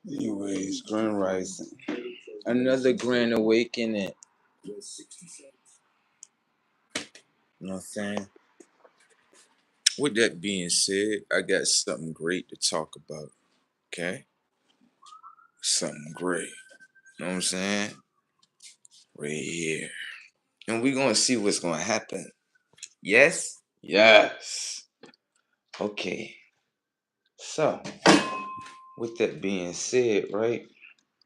Anyways, Grand Rising. Another Grand Awakening. You know what I'm saying? With that being said, I got something great to talk about. Okay? Something great. You know what I'm saying? Right here. And we're gonna see what's gonna happen. Yes? Yes. Okay. So, with that being said, right?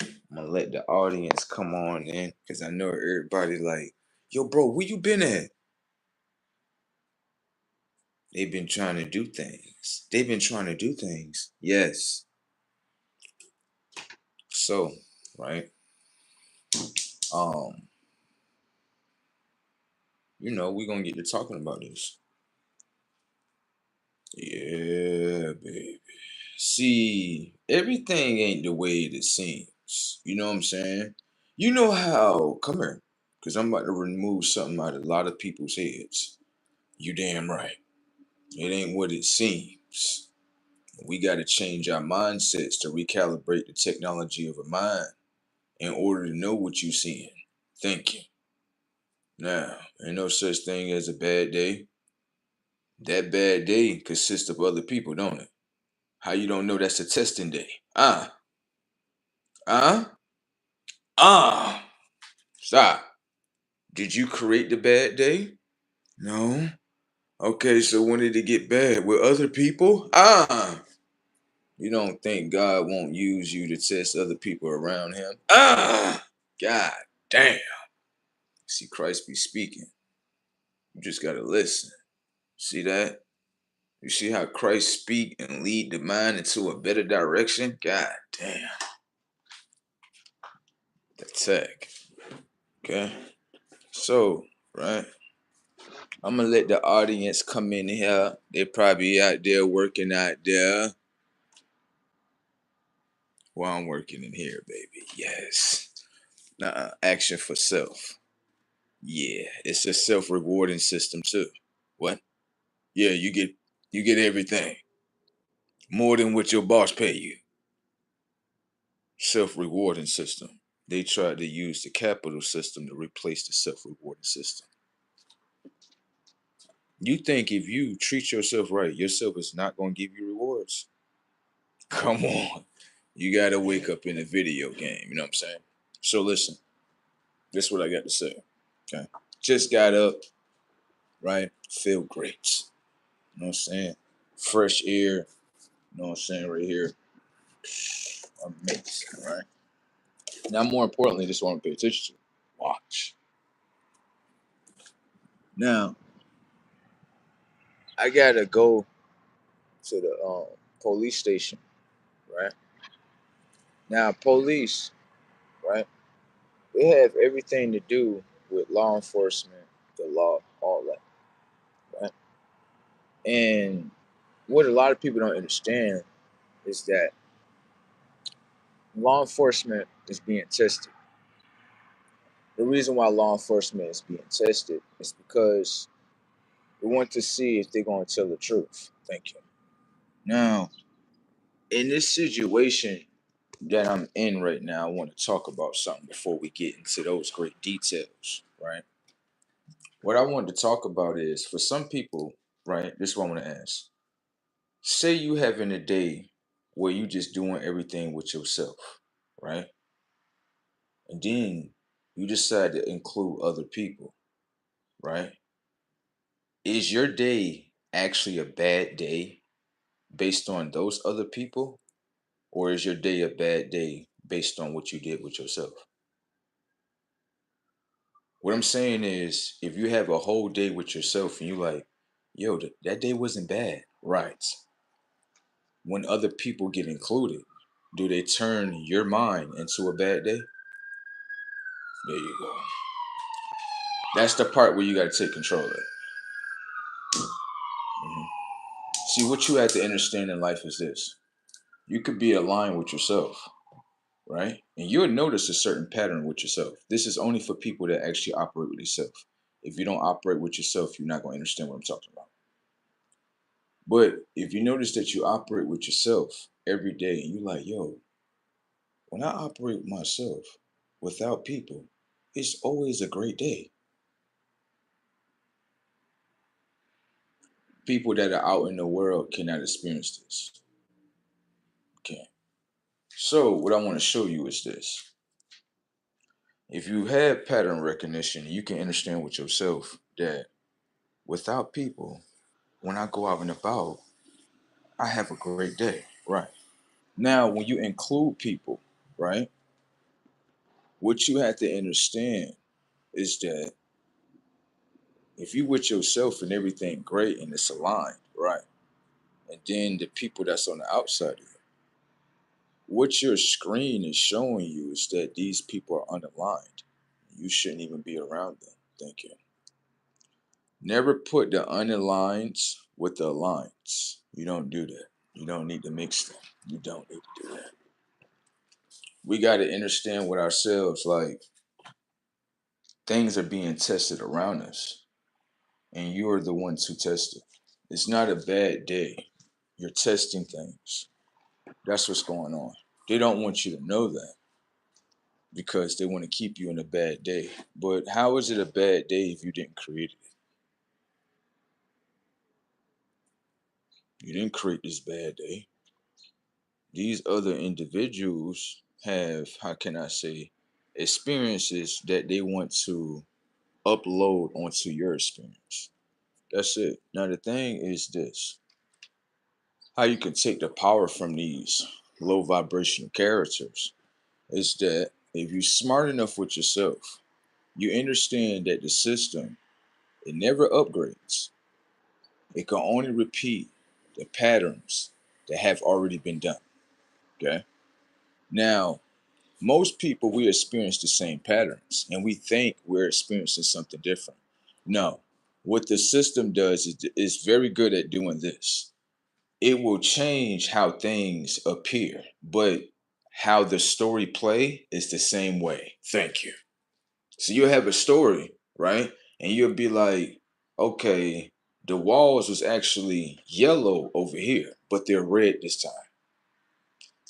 I'm gonna let the audience come on in because I know everybody like, yo, bro, where you been at? They've been trying to do things. They've been trying to do things. Yes. So, right? Um, we're gonna get to talking about this. Yeah, baby. See, everything ain't the way it seems. You know what I'm saying? You know how, come here, because I'm about to remove something out of a lot of people's heads. You damn right. It ain't what it seems. We got to change our mindsets to recalibrate the technology of a mind in order to know what you're seeing, thinking. Now, ain't no such thing as a bad day. That bad day consists of other people, don't it? How you don't know that's a testing day? Uh, uh. Stop. Did you create the bad day? No. Okay, so when did it get bad? With other people? You don't think God won't use you to test other people around him? God damn. See, Christ be speaking. You just gotta listen. See that? You see how Christ speak and lead the mind into a better direction? God damn. The tech. Okay? So, right? I'm gonna let the audience come in here. They probably out there working out there. Well, I'm working in here, baby. Yes. Action for self. Yeah, it's a self-rewarding system too. What? Yeah, you get everything. More than what your boss pay you. Self-rewarding system. They tried to use the capital system to replace the self-rewarding system. You think if you treat yourself right, yourself is not gonna give you rewards? Come on. You gotta wake up in a video game, you know what I'm saying? So listen, this is what I got to say. Okay. Just got up, right? Feel great. You know what I'm saying? Fresh air, you know what I'm saying, right here. Amazing, right? Now, more importantly, this is what I'm pay attention to. Watch. Now, I gotta go to the police station, right? Now, police, right? They have everything to do with law enforcement, the law, all that, right? And what a lot of people don't understand is that law enforcement is being tested. The reason why law enforcement is being tested is because we want to see if they're going to tell the truth. Thank you. Now, in this situation that I'm in right now, I want to talk about something before we get into those great details, right? What I wanted to talk about is for some people, right? This is what I want to ask. Say you having a day where you just doing everything with yourself, right? And then you decide to include other people, right? Is your day actually a bad day based on those other people? Or is your day a bad day based on what you did with yourself? What I'm saying is, if you have a whole day with yourself and you like, yo, that day wasn't bad, right? When other people get included, do they turn your mind into a bad day? There you go. That's the part where you got to take control of it. Mhm. See, what you have to understand in life is this: you could be aligned with yourself, right? And you'll notice a certain pattern with yourself. This is only for people that actually operate with yourself. If you don't operate with yourself, you're not going to understand what I'm talking about. But if you notice that you operate with yourself every day and you're like, yo, When I operate myself without people, it's always a great day. People that are out in the world cannot experience this. Can't. So, what I want to show you is this. If you have pattern recognition, you can understand with yourself that without people, when I go out and about, I have a great day. Right. Now, when you include people, right, what you have to understand is that if you with yourself and everything great and it's aligned, right, and then the people that's on the outside of you, what your screen is showing you is that these people are unaligned. You shouldn't even be around them. Thank you. Never put the unaligns with the aligns. You don't do that. You don't need to mix them. You don't need to do that. We got to understand with ourselves, like, things are being tested around us, and you're the ones who test it. It's not a bad day. You're testing things. That's what's going on. They don't want you to know that because they want to keep you in a bad day. But how is it a bad day if you didn't create it? You didn't create this bad day. These other individuals have, how can I say, experiences that they want to upload onto your experience. That's it. Now, the thing is this, how you can take the power from these low vibrational characters is that if you're smart enough with yourself, you understand that the system, it never upgrades. It can only repeat the patterns that have already been done. Okay. Now, most people, we experience the same patterns and we think we're experiencing something different. No. What the system does is very good at doing this. It will change how things appear, but how the story play is the same way. Thank you. So you'll have a story, right? And you'll be like, okay, the walls was actually yellow over here, but they're red this time.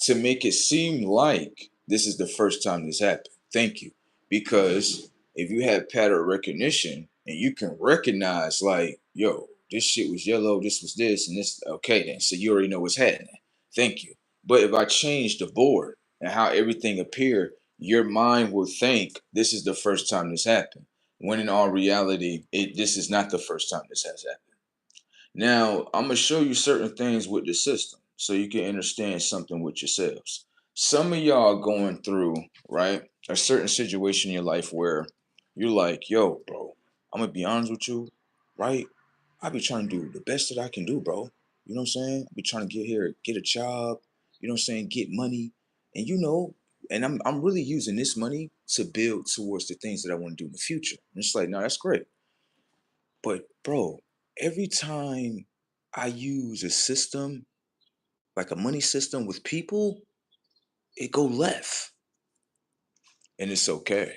To make it seem like this is the first time this happened. Thank you. Because if you have pattern recognition and you can recognize, like, yo, this shit was yellow, this was this, and this, okay, then. So you already know what's happening. Thank you. But if I change the board and how everything appeared, your mind will think this is the first time this happened. When in all reality, this is not the first time this has happened. Now, I'm gonna show you certain things with the system so you can understand something with yourselves. Some of y'all going through, right, a certain situation in your life where you're like, yo, bro, I'm gonna be honest with you, right? I be trying to do the best that I can do, bro. You know what I'm saying? I be trying to get here, get a job, you know what I'm saying, get money. And and I'm really using this money to build towards the things that I want to do in the future. And it's like, no, that's great. But bro, every time I use a system, like a money system with people, it go left. And it's okay.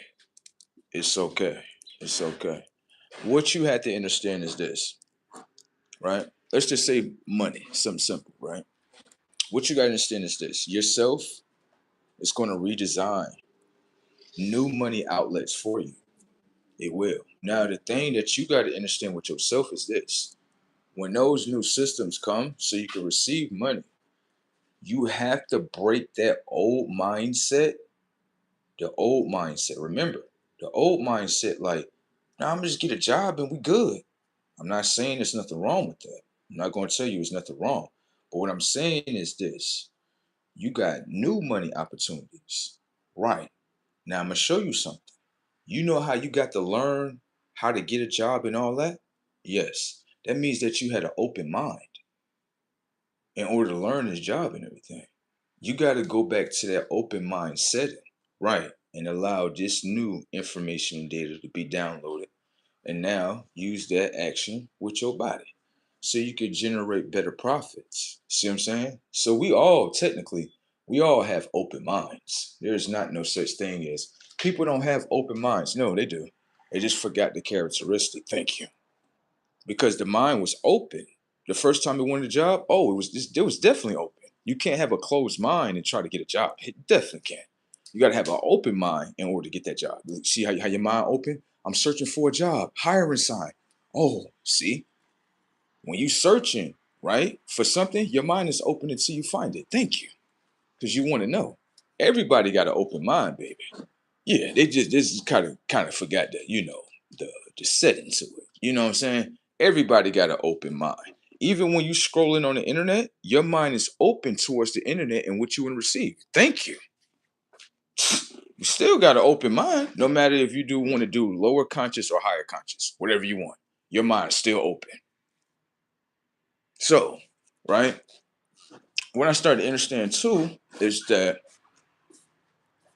It's okay. It's okay. What you have to understand is this, right? Let's just say money, something simple, right? What you gotta understand is this. Yourself is gonna redesign new money outlets for you. It will. Now the thing that you gotta understand with yourself is this. When those new systems come so you can receive money, you have to break that old mindset. The old mindset. Remember, the old mindset, like, nah, I'm just get a job and we good. I'm not saying there's nothing wrong with that. I'm not going to tell you there's nothing wrong. But what I'm saying is this, you got new money opportunities. Right. Now I'm going to show you something. You know how you got to learn how to get a job and all that? Yes. That means that you had an open mind in order to learn this job and everything. You got to go back to that open mind setting, right? And allow this new information and data to be downloaded. And now use that action with your body so you can generate better profits. See what I'm saying? So we all have open minds. There's not no such thing as people don't have open minds. No, they do. They just forgot the characteristic. Thank you. Because the mind was open. The first time we wanted a job, oh, it was definitely open. You can't have a closed mind and try to get a job. It definitely can't. You got to have an open mind in order to get that job. See how your mind open? I'm searching for a job. Hiring sign. Oh, see? When you searching, right, for something, your mind is open until you find it. Thank you. Because you want to know. Everybody got an open mind, baby. Yeah, they just kind of forgot that, the setting to it. You know what I'm saying? Everybody got an open mind. Even when you scrolling on the internet, your mind is open towards the internet and what you want to receive. Thank you. You still got an open mind, no matter if you do want to do lower conscious or higher conscious, whatever you want. Your mind is still open. So, right, what I started to understand too is that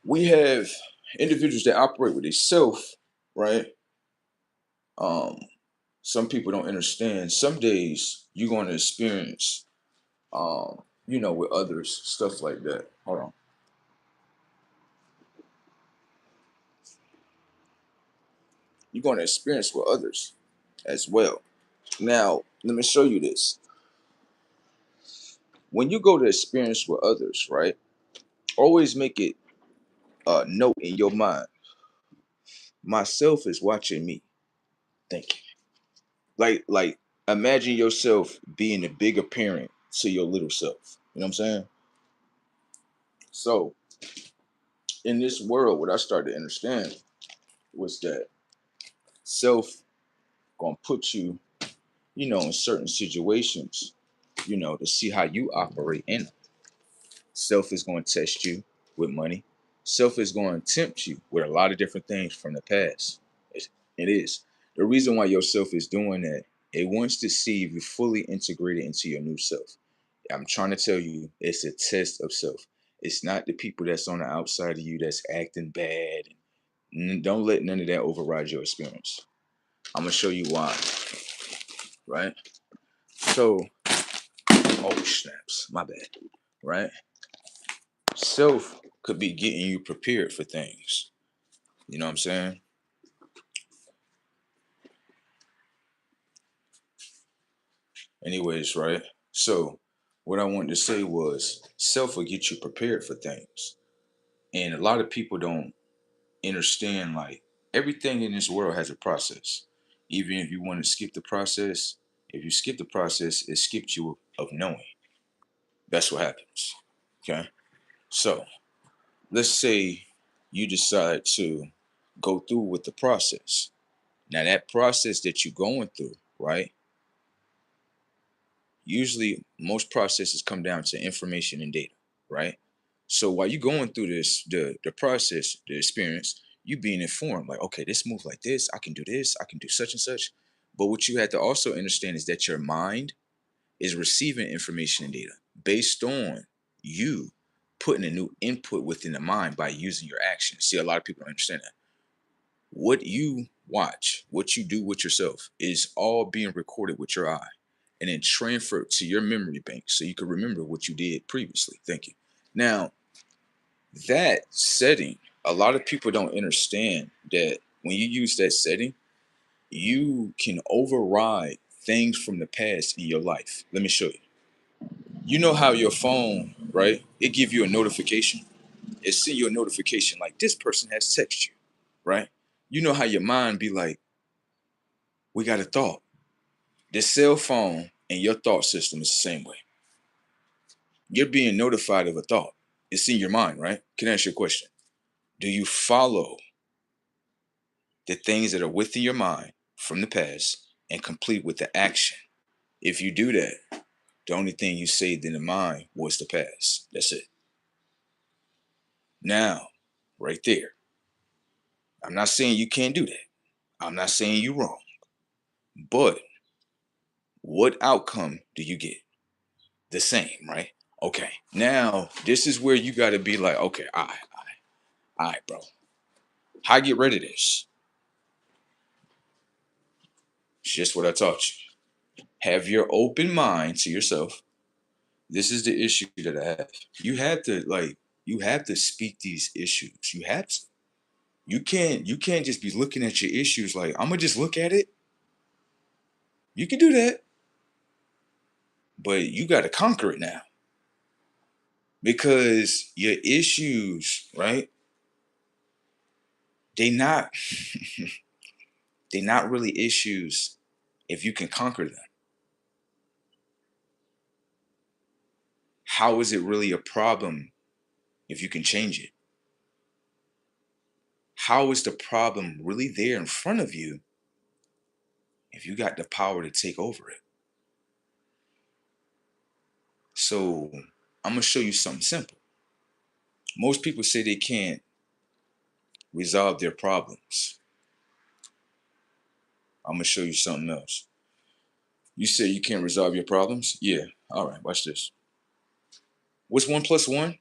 we have individuals that operate with a self, right? Um, some people don't understand. Some days you're going to experience, with others, stuff like that. Hold on. You're going to experience with others as well. Now, let me show you this. When you go to experience with others, right? Always make it a note in your mind. Myself is watching me. Thinking. Like imagine yourself being a bigger parent to your little self. You know what I'm saying? So in this world, what I started to understand was that self gonna put you, in certain situations, to see how you operate in them. Self is going to test you with money. Self is going to tempt you with a lot of different things from the past. It is. The reason why your self is doing that, it wants to see if you fully integrated into your new self. I'm trying to tell you, it's a test of self. It's not the people that's on the outside of you that's acting bad. Don't let none of that override your experience. I'm gonna show you why. Right? So, oh snaps, my bad. Right? Self could be getting you prepared for things. You know what I'm saying? Anyways, right? So, what I wanted to say was self will get you prepared for things. And a lot of people don't understand like everything in this world has a process. Even if you want to skip the process, if you skip the process, it skips you of knowing. That's what happens. Okay. So let's say you decide to go through with the process. Now that process that you're going through, right? Usually most processes come down to information and data, right? So while you're going through this, the process, the experience, you being informed, like, okay, this move like this, I can do such and such. But what you have to also understand is that your mind is receiving information and data based on you putting a new input within the mind by using your actions. See, a lot of people don't understand that. What you watch, what you do with yourself is all being recorded with your eye and then transferred to your memory bank so you can remember what you did previously. Thank you. Now, that setting, a lot of people don't understand that when you use that setting, you can override things from the past in your life. Let me show you. You know how your phone, right? It give you a notification. It send you a notification like this person has texted you, right? You know how your mind be like, we got a thought. The cell phone and your thought system is the same way. You're being notified of a thought. It's in your mind, right? Can I ask you a question? Do you follow the things that are within your mind from the past and complete with the action? If you do that, the only thing you saved in the mind was the past. That's it. Now, right there. I'm not saying you can't do that. I'm not saying you're wrong. But what outcome do you get? The same, right? Okay. Now, this is where you got to be like, okay, all right, bro. How I get rid of this? It's just what I taught you. Have your open mind to yourself. This is the issue that I have. You have to speak these issues. You have to. You can't just be looking at your issues like, I'm gonna just look at it. You can do that, but you gotta conquer it now. Because your issues, right? They not they're not really issues if you can conquer them. How is it really a problem if you can change it? How is the problem really there in front of you if you got the power to take over it? So I'm gonna show you something simple. Most people say they can't resolve their problems. I'm gonna show you something else. You say you can't resolve your problems? Yeah. All right, watch this. What's 1 plus 1?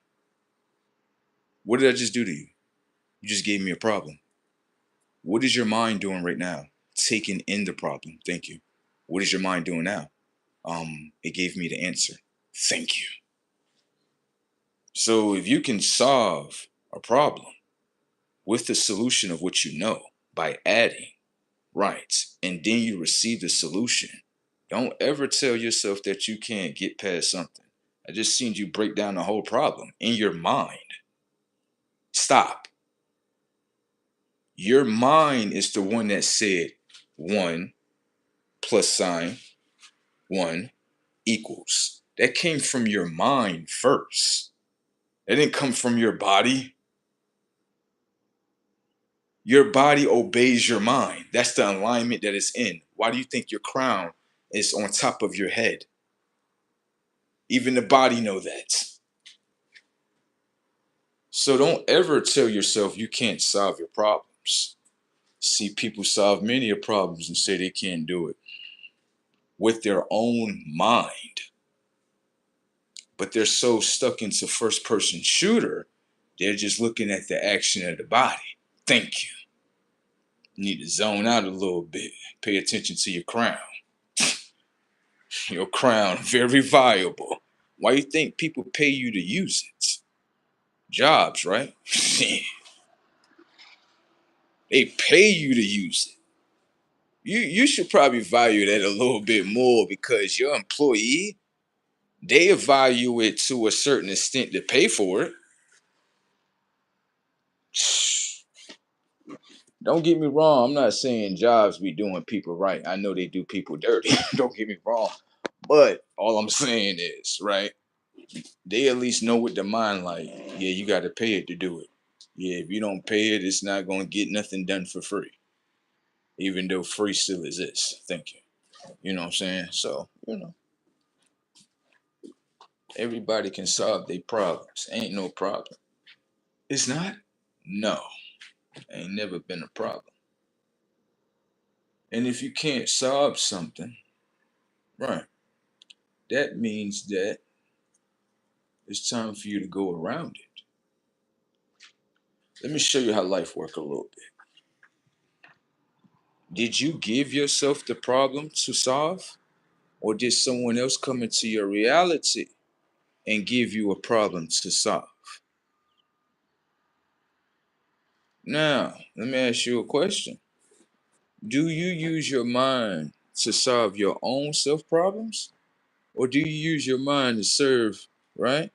What did I just do to you? You just gave me a problem. What is your mind doing right now? Taking in the problem. Thank you. What is your mind doing now? It gave me the answer. Thank you. So if you can solve a problem with the solution of what you know by adding, right, and then you receive the solution, don't ever tell yourself that you can't get past something. I just seen you break down the whole problem in your mind. Stop. Your mind is the one that said 1 plus sign 1 equals. That came from your mind first. That didn't come from your body. Your body obeys your mind. That's the alignment that it's in. Why do you think your crown is on top of your head? Even the body know that. So don't ever tell yourself you can't solve your problems. See, people solve many of problems and say they can't do it with their own mind. But they're so stuck into first person shooter, they're just looking at the action of the body. Thank you. You need to zone out a little bit. Pay attention to your crown. Your crown, very valuable. Why you think people pay you to use it? Jobs, right? They pay you to use it. You should probably value that a little bit more because your employee, they value it to a certain extent to pay for it. Don't get me wrong. I'm not saying jobs be doing people right. I know they do people dirty. Don't get me wrong. But all I'm saying is, right, they at least know what the mind like. Yeah, you got to pay it to do it. Yeah, if you don't pay it, it's not going to get nothing done for free. Even though free still exists. Thank you. You know what I'm saying? So, everybody can solve their problems. Ain't no problem. It's not? No. Ain't never been a problem. And if you can't solve something, right, that means that it's time for you to go around it. Let me show you how life works a little bit. Did you give yourself the problem to solve? Or did someone else come into your reality and give you a problem to solve? Now, let me ask you a question. Do you use your mind to solve your own self problems? Or do you use your mind to serve, right?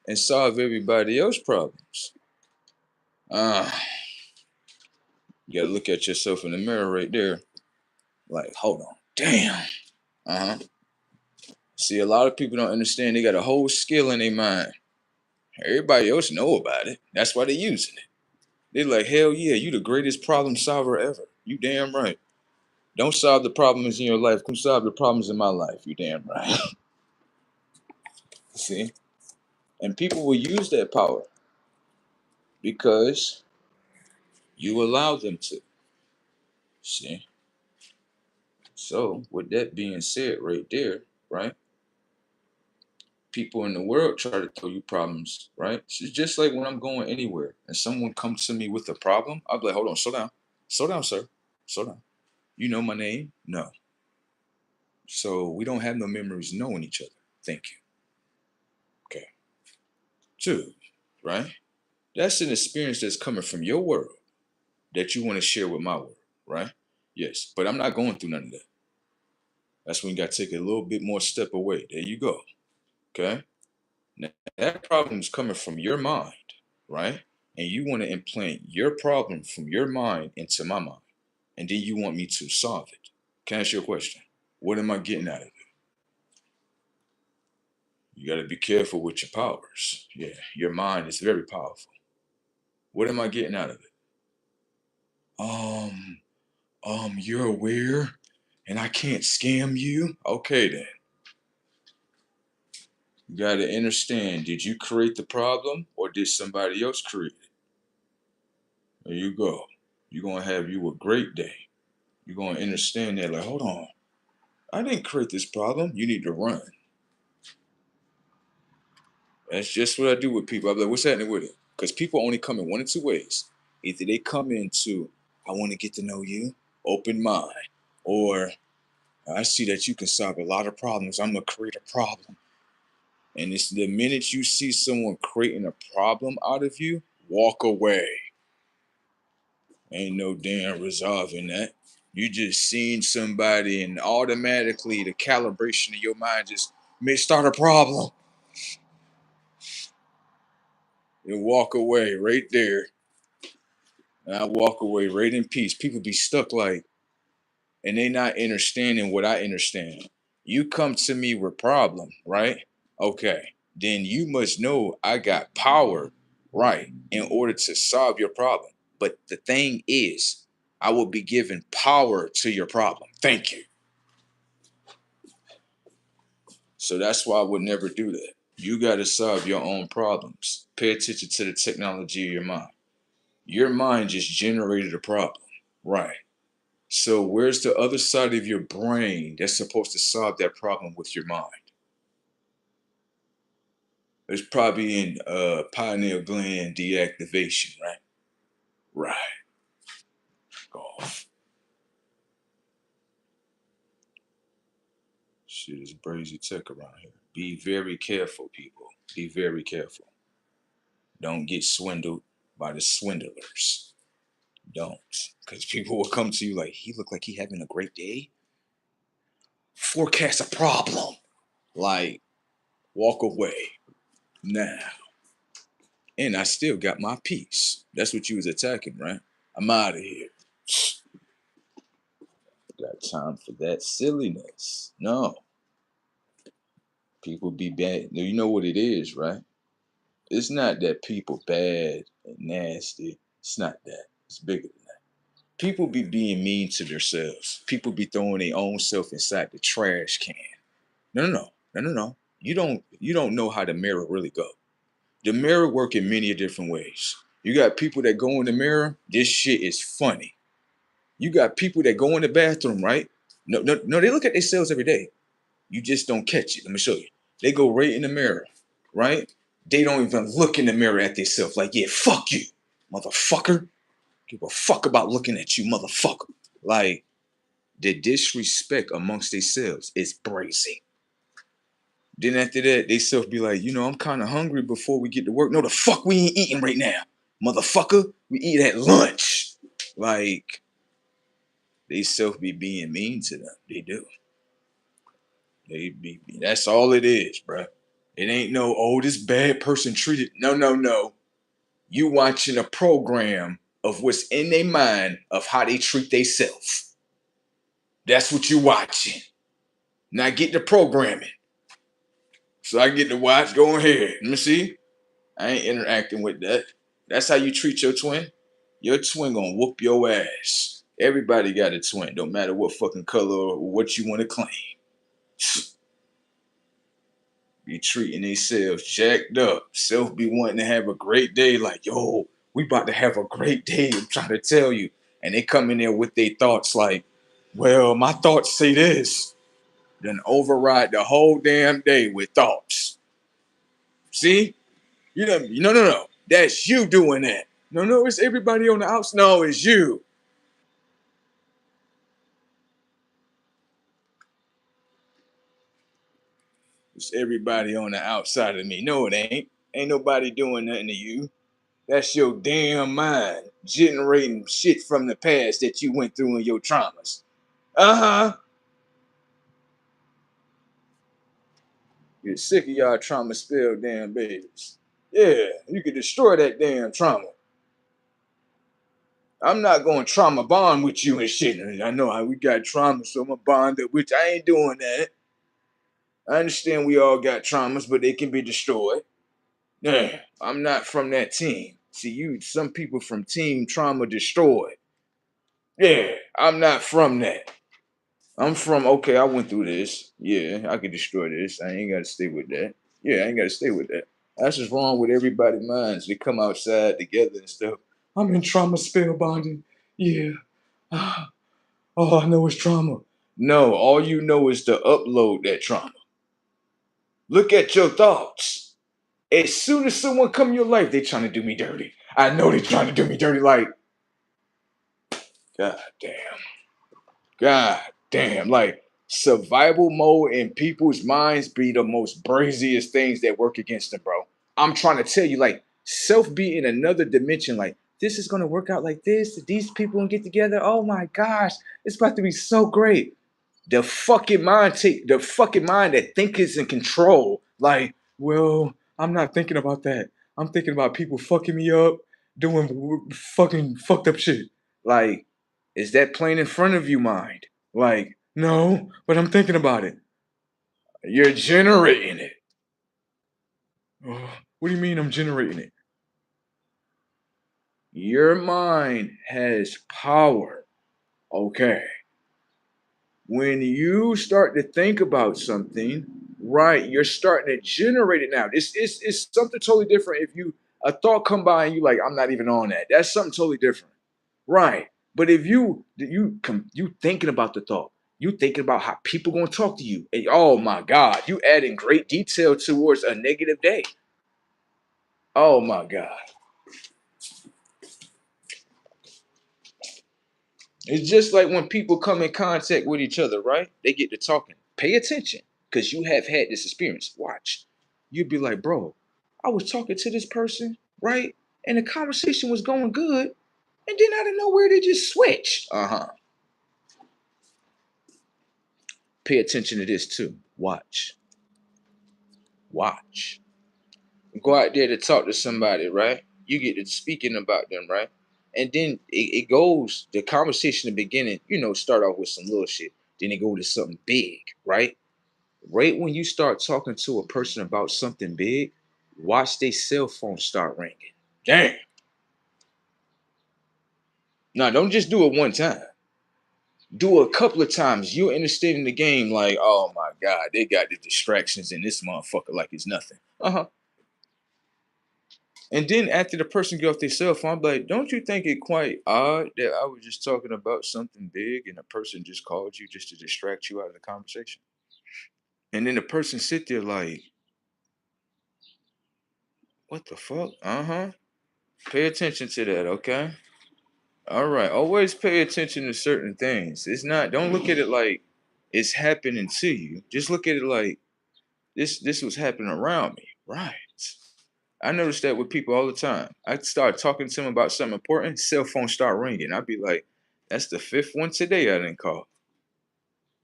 And solve everybody else's problems? Ah, you gotta look at yourself in the mirror right there. Like, hold on. Damn. Uh-huh. See, a lot of people don't understand they got a whole skill in their mind. Everybody else know about it. That's why they're using it. They're like, hell yeah, you the greatest problem solver ever. You damn right. Don't solve the problems in your life. Come solve the problems in my life. You damn right. See? And people will use that power because you allow them to. See? So, with that being said right there, right? People in the world try to throw you problems, right? It's just like when I'm going anywhere and someone comes to me with a problem, I'll be like, hold on, slow down. Slow down, sir. Slow down. You know my name? No. So we don't have no memories knowing each other. Thank you. Okay. 2, right? That's an experience that's coming from your world that you want to share with my world, right? Yes. But I'm not going through none of that. That's when you got to take a little bit more step away. There you go. Okay. Now, that problem is coming from your mind, right? And you want to implant your problem from your mind into my mind. And then you want me to solve it. Can I ask you a question? What am I getting out of it? You got to be careful with your powers. Yeah, your mind is very powerful. What am I getting out of it? You're aware and I can't scam you? Okay then. You gotta understand, did you create the problem or did somebody else create it? There you go. You're gonna have you a great day. You're gonna understand that, like, hold on, I didn't create this problem. You need to run. That's just what I do with people. I'm like, what's happening with it? Because people only come in one of two ways. Either they come into, I want to get to know you, open mind, or I see that you can solve a lot of problems. I'm gonna create a problem. And it's the minute you see someone creating a problem out of you, walk away. Ain't no damn resolving that. You just seen somebody and automatically the calibration of your mind just may start a problem. And walk away right there. And I walk away right in peace. People be stuck like, and they not understanding what I understand. You come to me with problem, right? Okay. Then you must know I got power, right, in order to solve your problem. But the thing is, I will be giving power to your problem. Thank you. So that's why I would never do that. You got to solve your own problems. Pay attention to the technology of your mind. Your mind just generated a problem, right? So where's the other side of your brain that's supposed to solve that problem with your mind? It's probably in pineal gland deactivation, right? Right. Off. Shit is crazy tech around here. Be very careful, people. Be very careful. Don't get swindled by the swindlers. Don't. Because people will come to you like, he looked like he having a great day. Forecast a problem. Like, walk away. Now. And I still got my peace. That's what you was attacking, right? I'm out of here. Got time for that silliness. No. People be bad. You know what it is, right? It's not that people bad and nasty. It's not that. It's bigger than that. People be being mean to themselves. People be throwing their own self inside the trash can. No. You don't know how the mirror really go. The mirror work in many different ways. You got people that go in the mirror, this shit is funny. You got people that go in the bathroom, right? No, they look at themselves every day. You just don't catch it. Let me show you. They go right in the mirror, right? They don't even look in the mirror at themselves like, yeah, fuck you, motherfucker. Give a fuck about looking at you, motherfucker. Like, the disrespect amongst themselves is brazy. Then after that, they self be like, I'm kind of hungry before we get to work. No, the fuck we ain't eating right now, motherfucker. We eat at lunch. Like, they self be being mean to them. They do. They be. That's all it is, bruh. It ain't no, oh, this bad person treated. No. You watching a program of what's in their mind of how they treat themselves. That's what you watching. Now get the programming. So I get to watch. Go ahead. Let me see. I ain't interacting with that. That's how you treat your twin. Your twin gonna whoop your ass. Everybody got a twin. Don't matter what fucking color or what you want to claim. Be treating themselves jacked up. Self be wanting to have a great day. Like, yo, we about to have a great day. I'm trying to tell you. And they come in there with their thoughts like, well, my thoughts say this. Then override the whole damn day with thoughts. See? No. That's you doing that. No, it's everybody on the outside. No, it's you. It's everybody on the outside of me. No, it ain't. Ain't nobody doing nothing to you. That's your damn mind generating shit from the past that you went through in your traumas. Uh-huh. Get sick of y'all trauma spilled damn babies. Yeah, you can destroy that damn trauma. I'm not going to trauma bond with you and shit. I know how we got trauma, so I'm going to bond up with you. I ain't doing that. I understand we all got traumas, but they can be destroyed. Yeah, I'm not from that team. See, some people from Team Trauma Destroyed. Yeah, I'm not from that. I'm from, okay, I went through this. Yeah, I could destroy this. I ain't got to stay with that. Yeah, I ain't got to stay with that. That's what's wrong with everybody's minds. They come outside together and stuff. I'm in trauma spell bonding. Yeah. All I know is trauma. No, all you know is to upload that trauma. Look at your thoughts. As soon as someone come in your life, they trying to do me dirty. I know they trying to do me dirty. Like, God damn. God damn. Like, survival mode in people's minds be the most braziest things that work against them, bro. I'm trying to tell you, like, self be in another dimension. Like, this is gonna work out like this. These people gonna get together. Oh my gosh, it's about to be so great. The fucking mind that think is in control. Like, well, I'm not thinking about that. I'm thinking about people fucking me up, doing fucking fucked up shit. Like, is that plain in front of you, mind? Like, no, but I'm thinking about it. You're generating it. Oh, what do you mean I'm generating it? Your mind has power. Okay. When you start to think about something, right, you're starting to generate it now. It's something totally different. If you a thought come by and you like, I'm not even on that. That's something totally different, right? But if you thinking about the thought, you thinking about how people gonna talk to you, and oh my God, you adding great detail towards a negative day. Oh my God. It's just like when people come in contact with each other, right? They get to talking. Pay attention, because you have had this experience. Watch. You'd be like, bro, I was talking to this person, right? And the conversation was going good. And then out of nowhere, they just switched. Uh-huh. Pay attention to this too. Watch. Watch. Go out there to talk to somebody, right? You get to speaking about them, right? And then it goes, the conversation in the beginning, start off with some little shit. Then it go to something big, right? Right when you start talking to a person about something big, watch their cell phone start ringing. Damn. Now, don't just do it one time. Do it a couple of times. You're interested in the game, like, oh my God, they got the distractions in this motherfucker like it's nothing. Uh-huh. And then after the person get off their cell phone, I'm like, don't you think it quite odd that I was just talking about something big and the person just called you just to distract you out of the conversation? And then the person sit there like, what the fuck? Uh-huh. Pay attention to that, okay? All right. Always pay attention to certain things. Don't look at it like it's happening to you. Just look at it like this was happening around me. Right. I notice that with people all the time. I start talking to them about something important, cell phone start ringing. I'd be like, that's the fifth one today I didn't call.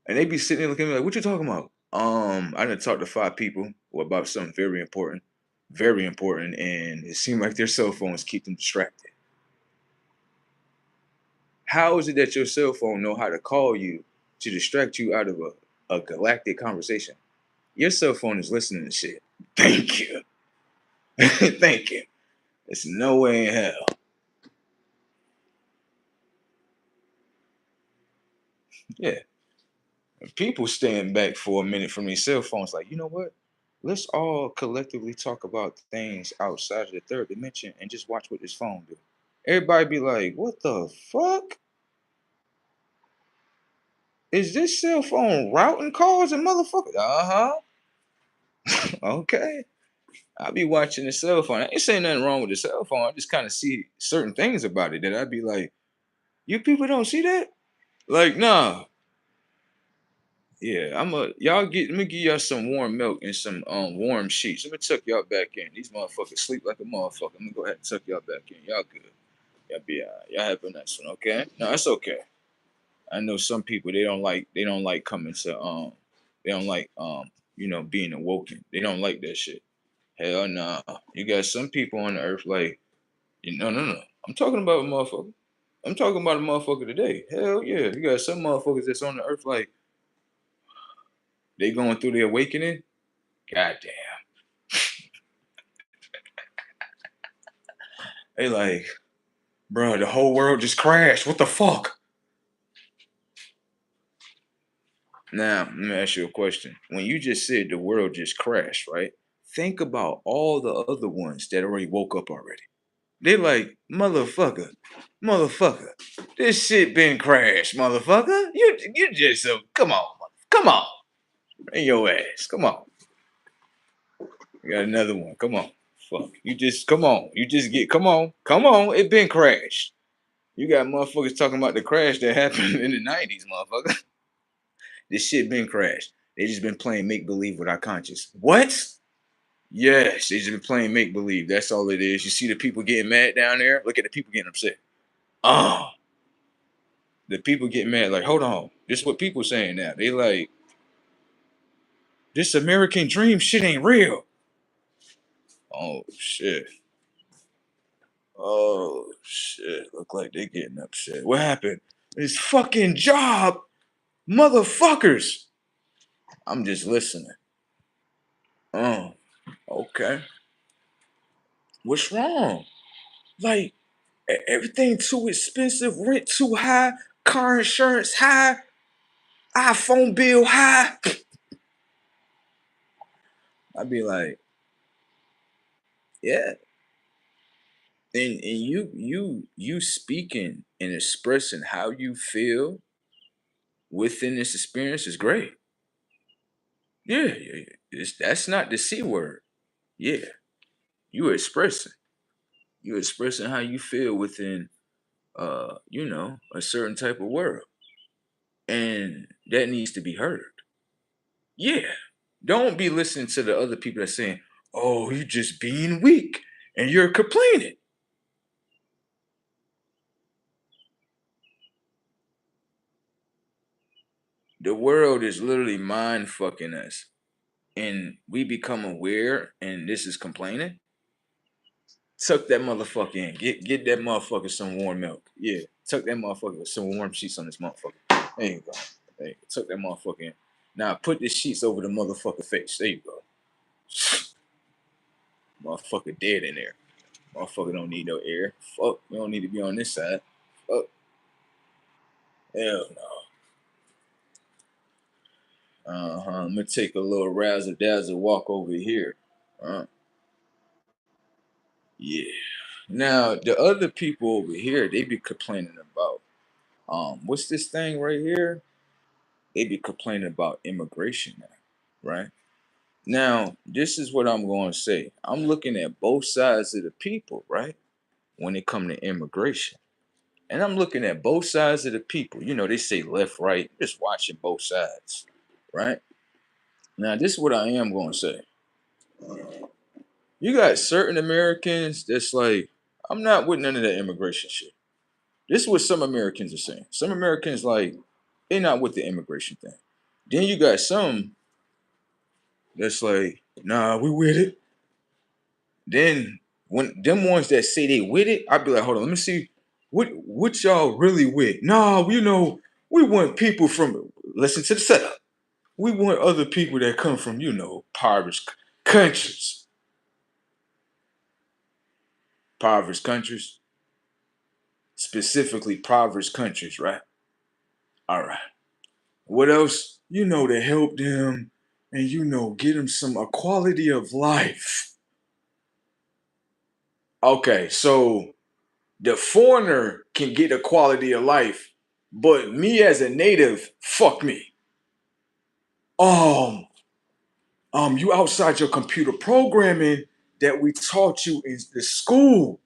And they be sitting there looking at me like, what you talking about? I didn't talk to 5 people about something very important, and it seemed like their cell phones keep them distracted. How is it that your cell phone know how to call you to distract you out of a galactic conversation? Your cell phone is listening to shit. Thank you. Thank you. There's no way in hell. Yeah. People stand back for a minute from these cell phones, like, you know what? Let's all collectively talk about things outside of the third dimension and just watch what this phone do. Everybody be like, what the fuck? Is this cell phone routing calls and motherfuckers? Uh-huh. Okay. I be watching the cell phone. I ain't saying nothing wrong with the cell phone. I just kind of see certain things about it that I'd be like, you people don't see that? Like, nah. Yeah, let me give y'all some warm milk and some warm sheets. Let me tuck y'all back in. These motherfuckers sleep like a motherfucker. Let me go ahead and tuck y'all back in. Y'all good. Y'all be y'all have a nice one, okay? No, that's okay. I know some people they don't like coming to they don't like being awoken. They don't like that shit. Hell nah. You got some people on the earth like, no, no, no. I'm talking about a motherfucker. I'm talking about a motherfucker today. Hell yeah. You got some motherfuckers that's on the earth like they going through the awakening. Goddamn. They like, bro, the whole world just crashed. What the fuck? Now, let me ask you a question. When you just said the world just crashed, right? Think about all the other ones that already woke up already. They like, motherfucker, this shit been crashed, motherfucker. You just come on, come on, in your ass, come on. We got another one, come on, fuck. You just come on, come on. It been crashed. You got motherfuckers talking about the crash that happened in the '90s, motherfucker. This shit been crashed. They just been playing make believe with our conscience. What? Yes, they just been playing make believe. That's all it is. You see the people getting mad down there. Look at the people getting upset. Oh, the people get mad. Like, hold on. This is what people saying now. They like, this American dream shit ain't real. Oh shit. Oh shit. Look like they getting upset. What happened? This fucking job, motherfuckers. I'm just listening. Oh, okay. What's wrong? Like, everything too expensive, rent too high, car insurance high, iPhone bill high. I'd be like, yeah. And you speaking and expressing how you feel within this experience is great. Yeah, yeah, yeah. That's not the C word. Yeah. You expressing. You expressing how you feel within a certain type of world. And that needs to be heard. Yeah. Don't be listening to the other people that saying, oh, you just being weak and you're complaining. The world is literally mind fucking us. And we become aware and this is complaining. Tuck that motherfucker in. Get that motherfucker some warm milk. Yeah. Tuck that motherfucker with some warm sheets on this motherfucker. There you go. There you go. Tuck that motherfucker in. Now put the sheets over the motherfucker face. There you go. Motherfucker dead in there. Motherfucker don't need no air. Fuck. You don't need to be on this side. Fuck. Hell no. I'm gonna take a little razzle dazzle walk over here. Yeah. Now the other people over here, they be complaining about what's this thing right here? They be complaining about immigration now, right? Now, this is what I'm going to say. I'm looking at both sides of the people, right? When it come to immigration. And I'm looking at both sides of the people. You know, they say left, right, just watching both sides, right? Now, this is what I am going to say. You got certain Americans that's like, I'm not with none of that immigration shit. This is what some Americans are saying. Some Americans like, they not with the immigration thing. Then you got some that's like, nah, we with it. Then when them ones that say they with it, I'd be like, hold on, let me see what y'all really with. Nah, we want people from listen to the setup. We want other people that come from, impoverished countries. Impoverished countries. Specifically impoverished countries, right? All right. What else? To help them and get them some a quality of life. Okay, so the foreigner can get a quality of life, but me as a native, fuck me. Um, you outside your computer programming that we taught you in the school.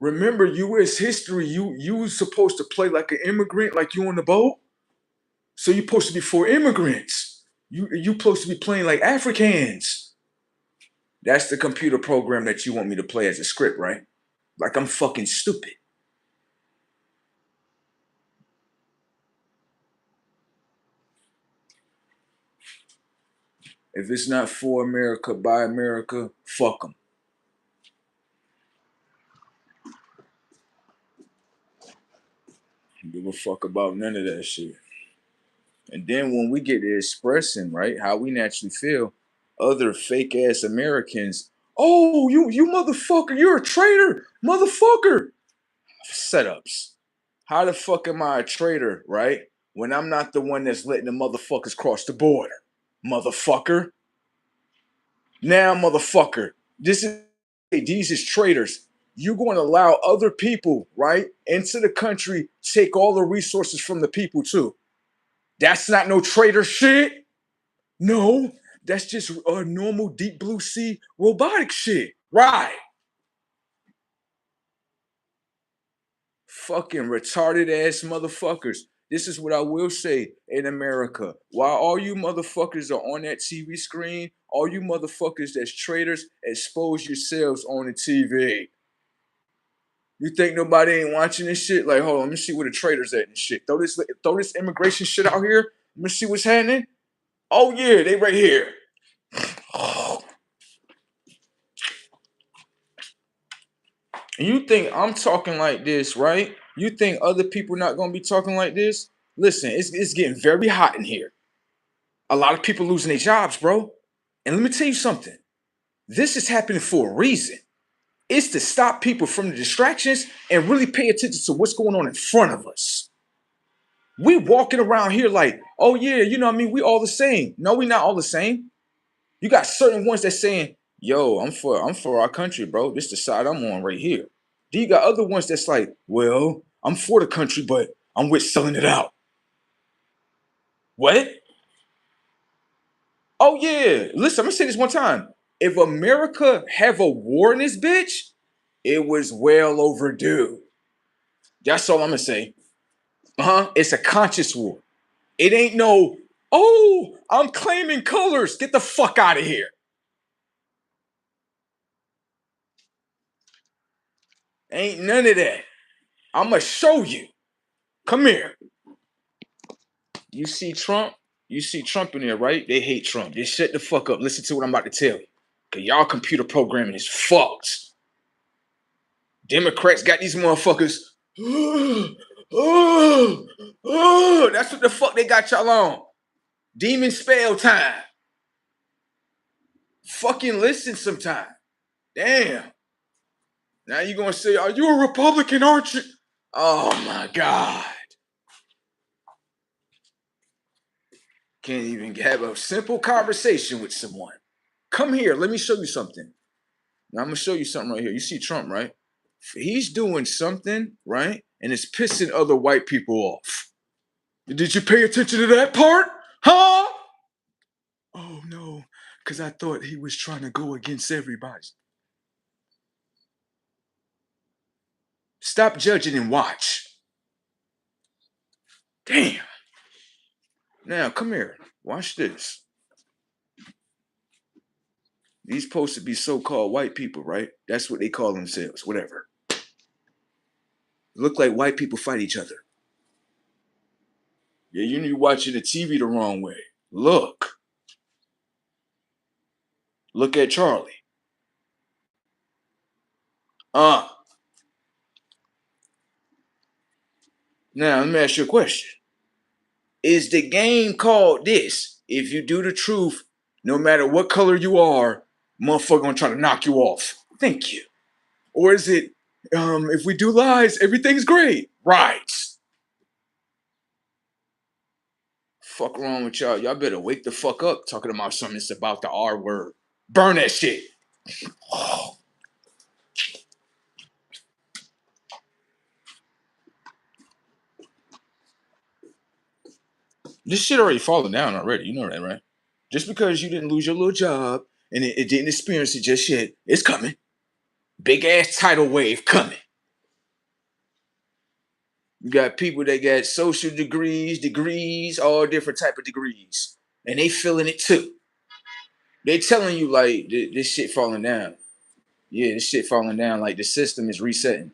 Remember U.S. history, you was supposed to play like an immigrant, like you on the boat. So you're supposed to be for immigrants. You supposed to be playing like Africans. That's the computer program that you want me to play as a script, right? Like I'm fucking stupid. If it's not for America, by America, fuck them. Give a fuck about none of that shit. And then when we get to expressing, right, how we naturally feel, other fake ass Americans, oh, you motherfucker, you're a traitor, motherfucker. Setups. How the fuck am I a traitor, right? When I'm not the one that's letting the motherfuckers cross the border. Motherfucker. Now, motherfucker, these is traitors. You're going to allow other people, right, into the country, take all the resources from the people too. That's not no traitor shit. No, that's just a normal deep blue sea robotic shit. Right. Fucking retarded ass motherfuckers. This is what I will say in America. While all you motherfuckers are on that TV screen, all you motherfuckers that's traitors, expose yourselves on the TV. You think nobody ain't watching this shit? Like, hold on, let me see where the traitors at and shit. Throw this immigration shit out here. Let me see what's happening. Oh yeah, they right here. And you think I'm talking like this, right? You think other people not gonna be talking like this? Listen, it's getting very hot in here. A lot of people losing their jobs, bro. And let me tell you something. This is happening for a reason. It's to stop people from the distractions and really pay attention to what's going on in front of us. We walking around here like, oh yeah, you know what I mean? We all the same. No, we not all the same. You got certain ones that saying, yo, I'm for our country, bro. This the side I'm on right here. Then you got other ones that's like, well, I'm for the country, but I'm with selling it out. What? Oh yeah. Listen, I'm gonna say this one time. If America have a war in this bitch, it was well overdue. That's all I'm gonna say. It's a conscious war. It ain't no, oh, I'm claiming colors. Get the fuck out of here. Ain't none of that. I'ma show you. Come here. You see Trump? You see Trump in there, right? They hate Trump. Just shut the fuck up. Listen to what I'm about to tell you. Cause y'all computer programming is fucked. Democrats got these motherfuckers. That's what the fuck they got y'all on. Demon spell time. Fucking listen sometime. Damn. Now you gonna say, are you a Republican, aren't you? Oh my God. Can't even have a simple conversation with someone. Come here, let me show you something. Now I'm gonna show you something right here. You see Trump, right? He's doing something, right? And it's pissing other white people off. Did you pay attention to that part? Huh? Oh no, because I thought he was trying to go against everybody. Stop judging and watch. Damn. Now come here. Watch this. These supposed to be so-called white people, right? That's what they call themselves, whatever. Look like white people fight each other. Yeah, you need to watching the TV the wrong way. Look. Look at Charlie. Now, let me ask you a question. Is the game called this? If you do the truth, no matter what color you are, motherfucker gonna try to knock you off. Thank you. Or is it, if we do lies, everything's great? Right. Fuck wrong with y'all. Y'all better wake the fuck up talking about something that's about the R word. Burn that shit. Oh. This shit already falling down already. You know that, right? Just because you didn't lose your little job and it didn't experience it just yet, it's coming. Big ass tidal wave coming. You got people that got social degrees, all different type of degrees, and they feeling it too. They telling you like this shit falling down. Yeah, this shit falling down. Like the system is resetting.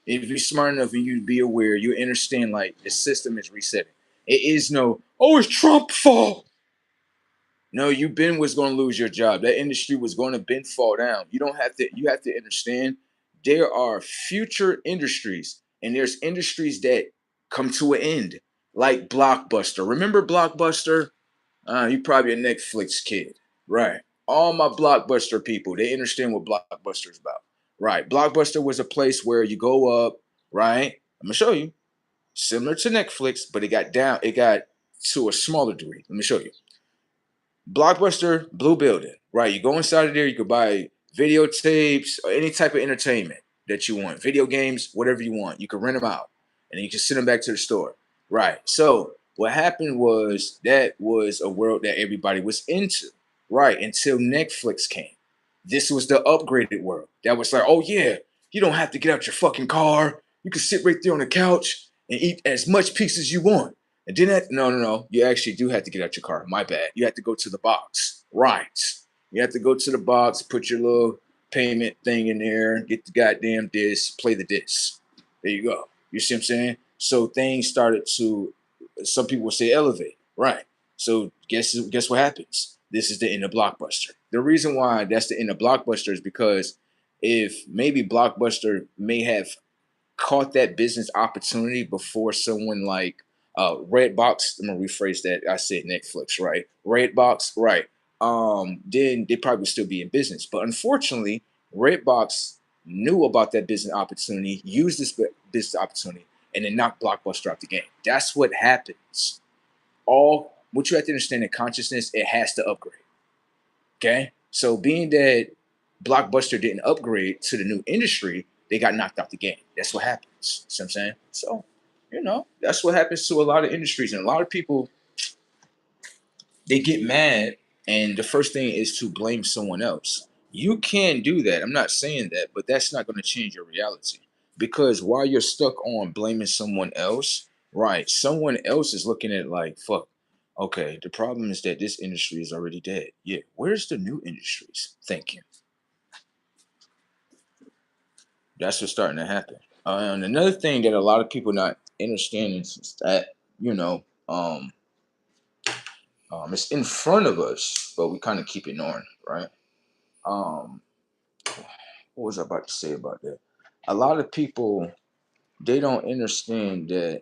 If you're smart enough and you be aware, you understand like the system is resetting. It is no, oh, it's Trump's fault. No, you been was going to lose your job. That industry was going to been fall down. You don't have to. You have to understand there are future industries, and there's industries that come to an end, like Blockbuster. Remember Blockbuster? You probably a Netflix kid, right? All my Blockbuster people, they understand what Blockbuster is about, right? Blockbuster was a place where you go up, right? I'm gonna show you, similar to Netflix, but it got down. It got to a smaller degree. Let me show you. Blockbuster, blue building, right? You go inside of there, you could buy videotapes or any type of entertainment that you want, video games, whatever you want. You can rent them out and then you can send them back to the store, right? So what happened was that was a world that everybody was into, right? Until Netflix came. This was the upgraded world. That was like, oh yeah, you don't have to get out your fucking car. You can sit right there on the couch and eat as much pizza as you want. And then that, no. You actually do have to get out your car. My bad. You have to go to the box. Right. You have to go to the box, put your little payment thing in there, get the goddamn disc, play the disc. There you go. You see what I'm saying? So things started to, some people would say elevate. Right. So guess what happens? This is the end of Blockbuster. The reason why that's the end of Blockbuster is because if maybe Blockbuster may have caught that business opportunity before someone like Redbox. I'm gonna rephrase that. I said Netflix, right? Redbox, right? Then they probably would still be in business. But unfortunately, Redbox knew about that business opportunity, used this business opportunity, and then knocked Blockbuster out the game. That's what happens. All what you have to understand in consciousness, it has to upgrade. Okay, so being that Blockbuster didn't upgrade to the new industry, they got knocked out the game. That's what happens. See what I'm saying? So, that's what happens to a lot of industries. And a lot of people, they get mad, and the first thing is to blame someone else. You can do that. I'm not saying that, but that's not going to change your reality. Because while you're stuck on blaming someone else, right, someone else is looking at it like, fuck, okay, the problem is that this industry is already dead. Yeah, where's the new industries thinking? That's what's starting to happen. And another thing that a lot of people not understanding is that you know it's in front of us, but we kind of keep ignoring, right? Um, what was I about to say about that? A lot of people they don't understand that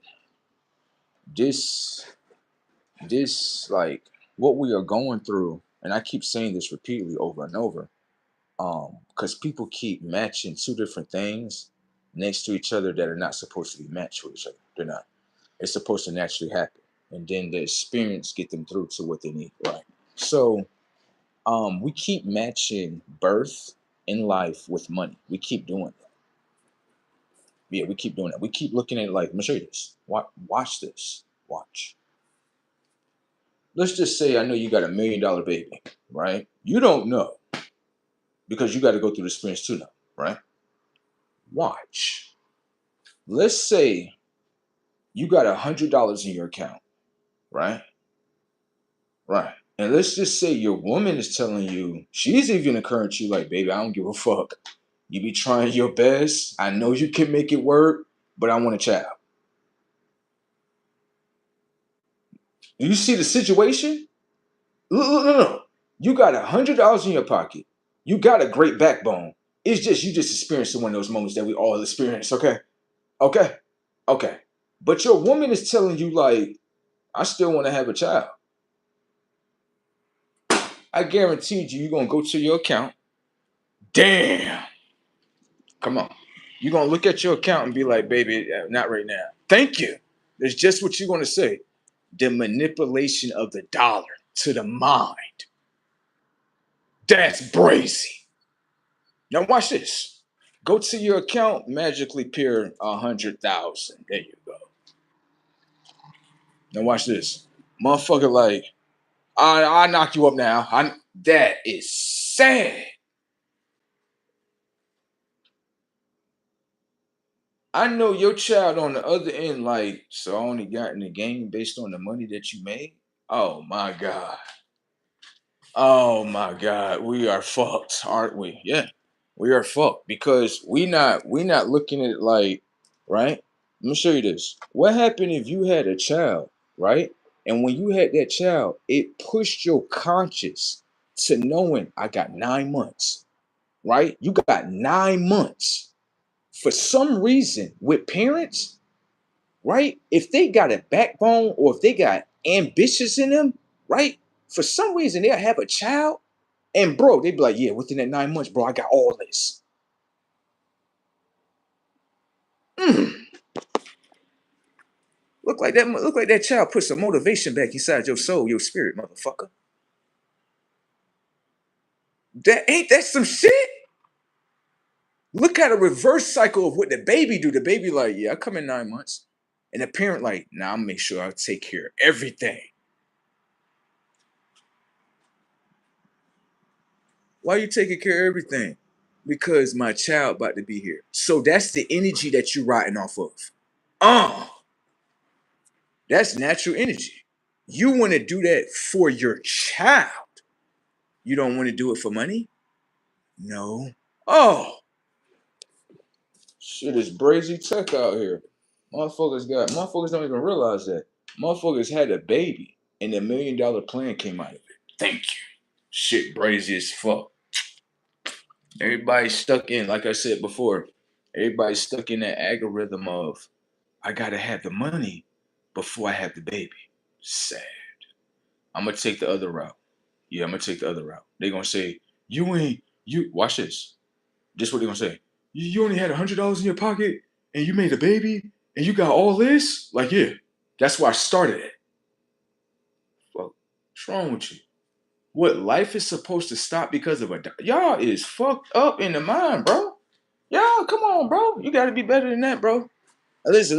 this like what we are going through, and I keep saying this repeatedly over and over, because people keep matching two different things next to each other that are not supposed to be matched with each other. They're not. It's supposed to naturally happen, and then the experience get them through to what they need, right? So we keep matching birth in life with money. We keep doing that. Yeah, we keep doing that. We keep looking at it like, let me show you this. Watch this. Watch. Let's just say I know you got $1 million baby, right? You don't know because you got to go through the experience too now, right? Watch. Let's say you got $100 in your account, right? Right. And let's just say your woman is telling you, she's even encouraging you, like, baby, I don't give a fuck. You be trying your best. I know you can make it work, but I want a child. Do you see the situation? Look, no. You got $100 in your pocket. You got a great backbone. It's just you just experiencing one of those moments that we all experience. Okay. Okay. Okay. But your woman is telling you, like, I still want to have a child. I guaranteed you're going to go to your account. Damn. Come on. You're going to look at your account and be like, baby, not right now. Thank you. That's just what you're going to say. The manipulation of the dollar to the mind. That's brazy. Now watch this. Go to your account, magically appear 100,000. There you go. Now watch this. Motherfucker like, I knock you up now. That is sad. I know your child on the other end, like, so I only got in the game based on the money that you made. Oh my God. Oh my God. We are fucked, aren't we? Yeah. We are fucked because we not looking at it like, right? Let me show you this. What happened if you had a child, right? And when you had that child, it pushed your conscious to knowing I got 9 months, right? You got 9 months. For some reason, with parents, right? If they got a backbone or if they got ambitious in them, right? For some reason, they'll have a child and bro, they be like, yeah, within that 9 months, bro, I got all this. Mm. Look like that child put some motivation back inside your soul, your spirit, motherfucker. That some shit? Look at a reverse cycle of what the baby do. The baby like, yeah, I come in 9 months. And the parent like, nah, I'll make sure I take care of everything. Why you taking care of everything? Because my child about to be here. So that's the energy that you riding off of. That's natural energy. You want to do that for your child. You don't want to do it for money? No. Oh, shit is brazy tech out here. Motherfuckers don't even realize that. Motherfuckers had a baby and $1 million plan came out of it. Thank you. Shit brazy as fuck. Everybody's stuck in, like I said before, everybody's stuck in that algorithm of I gotta have the money before I have the baby. Sad. I'm gonna take the other route. Yeah, I'm gonna take the other route. They're gonna say, you watch this. This is what they're gonna say. You only had $100 in your pocket and you made a baby and you got all this? Like, yeah, that's where I started it. Fuck, what's wrong with you? What, life is supposed to stop because of y'all is fucked up in the mind, bro. Y'all, come on, bro. You gotta be better than that, bro. Listen.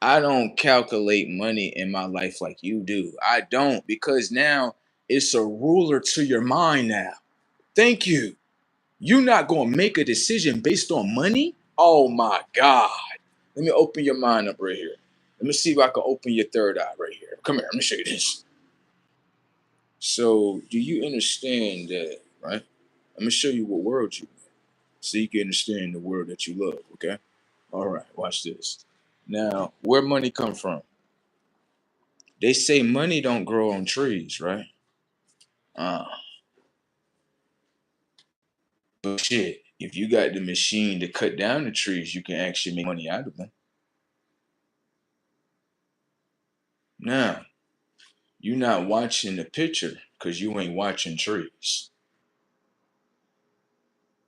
I don't calculate money in my life like you do. I don't, because now it's a ruler to your mind now. Thank you. You're not going to make a decision based on money? Oh my God. Let me open your mind up right here. Let me see if I can open your third eye right here. Come here, let me show you this. So, do you understand that, right? Let me show you what world you in so you can understand the world that you love, okay? All right, watch this. Now, where money come from? They say money don't grow on trees, right? Uh, but shit, if you got the machine to cut down the trees, you can actually make money out of them. Now, you're not watching the picture because you ain't watching trees.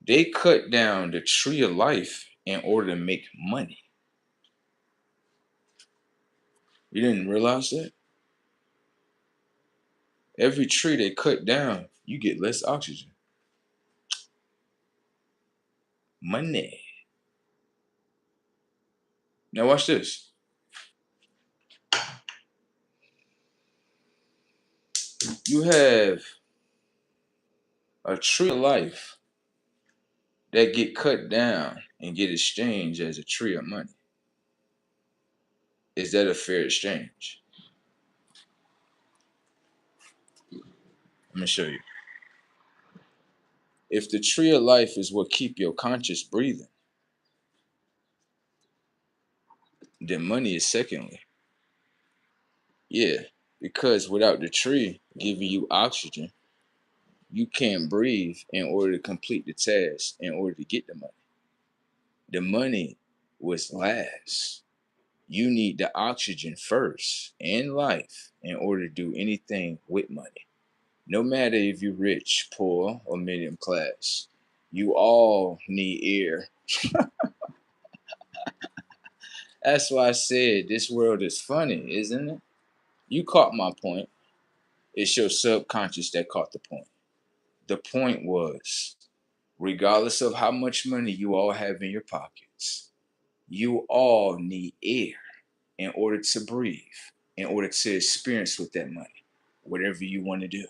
They cut down the tree of life in order to make money. You didn't realize that? Every tree they cut down, you get less oxygen. Money. Now watch this. You have a tree of life that get cut down and get exchanged as a tree of money. Is that a fair exchange? Let me show you. If the tree of life is what keep your conscious breathing, then money is secondly. Yeah, because without the tree giving you oxygen, you can't breathe in order to complete the task in order to get the money. The money was last. You need the oxygen first in life in order to do anything with money. No matter if you're rich, poor, or medium class, you all need air. That's why I said this world is funny, isn't it? You caught my point. It's your subconscious that caught the point. The point was, regardless of how much money you all have in your pockets, you all need air in order to breathe, in order to experience with that money, whatever you want to do.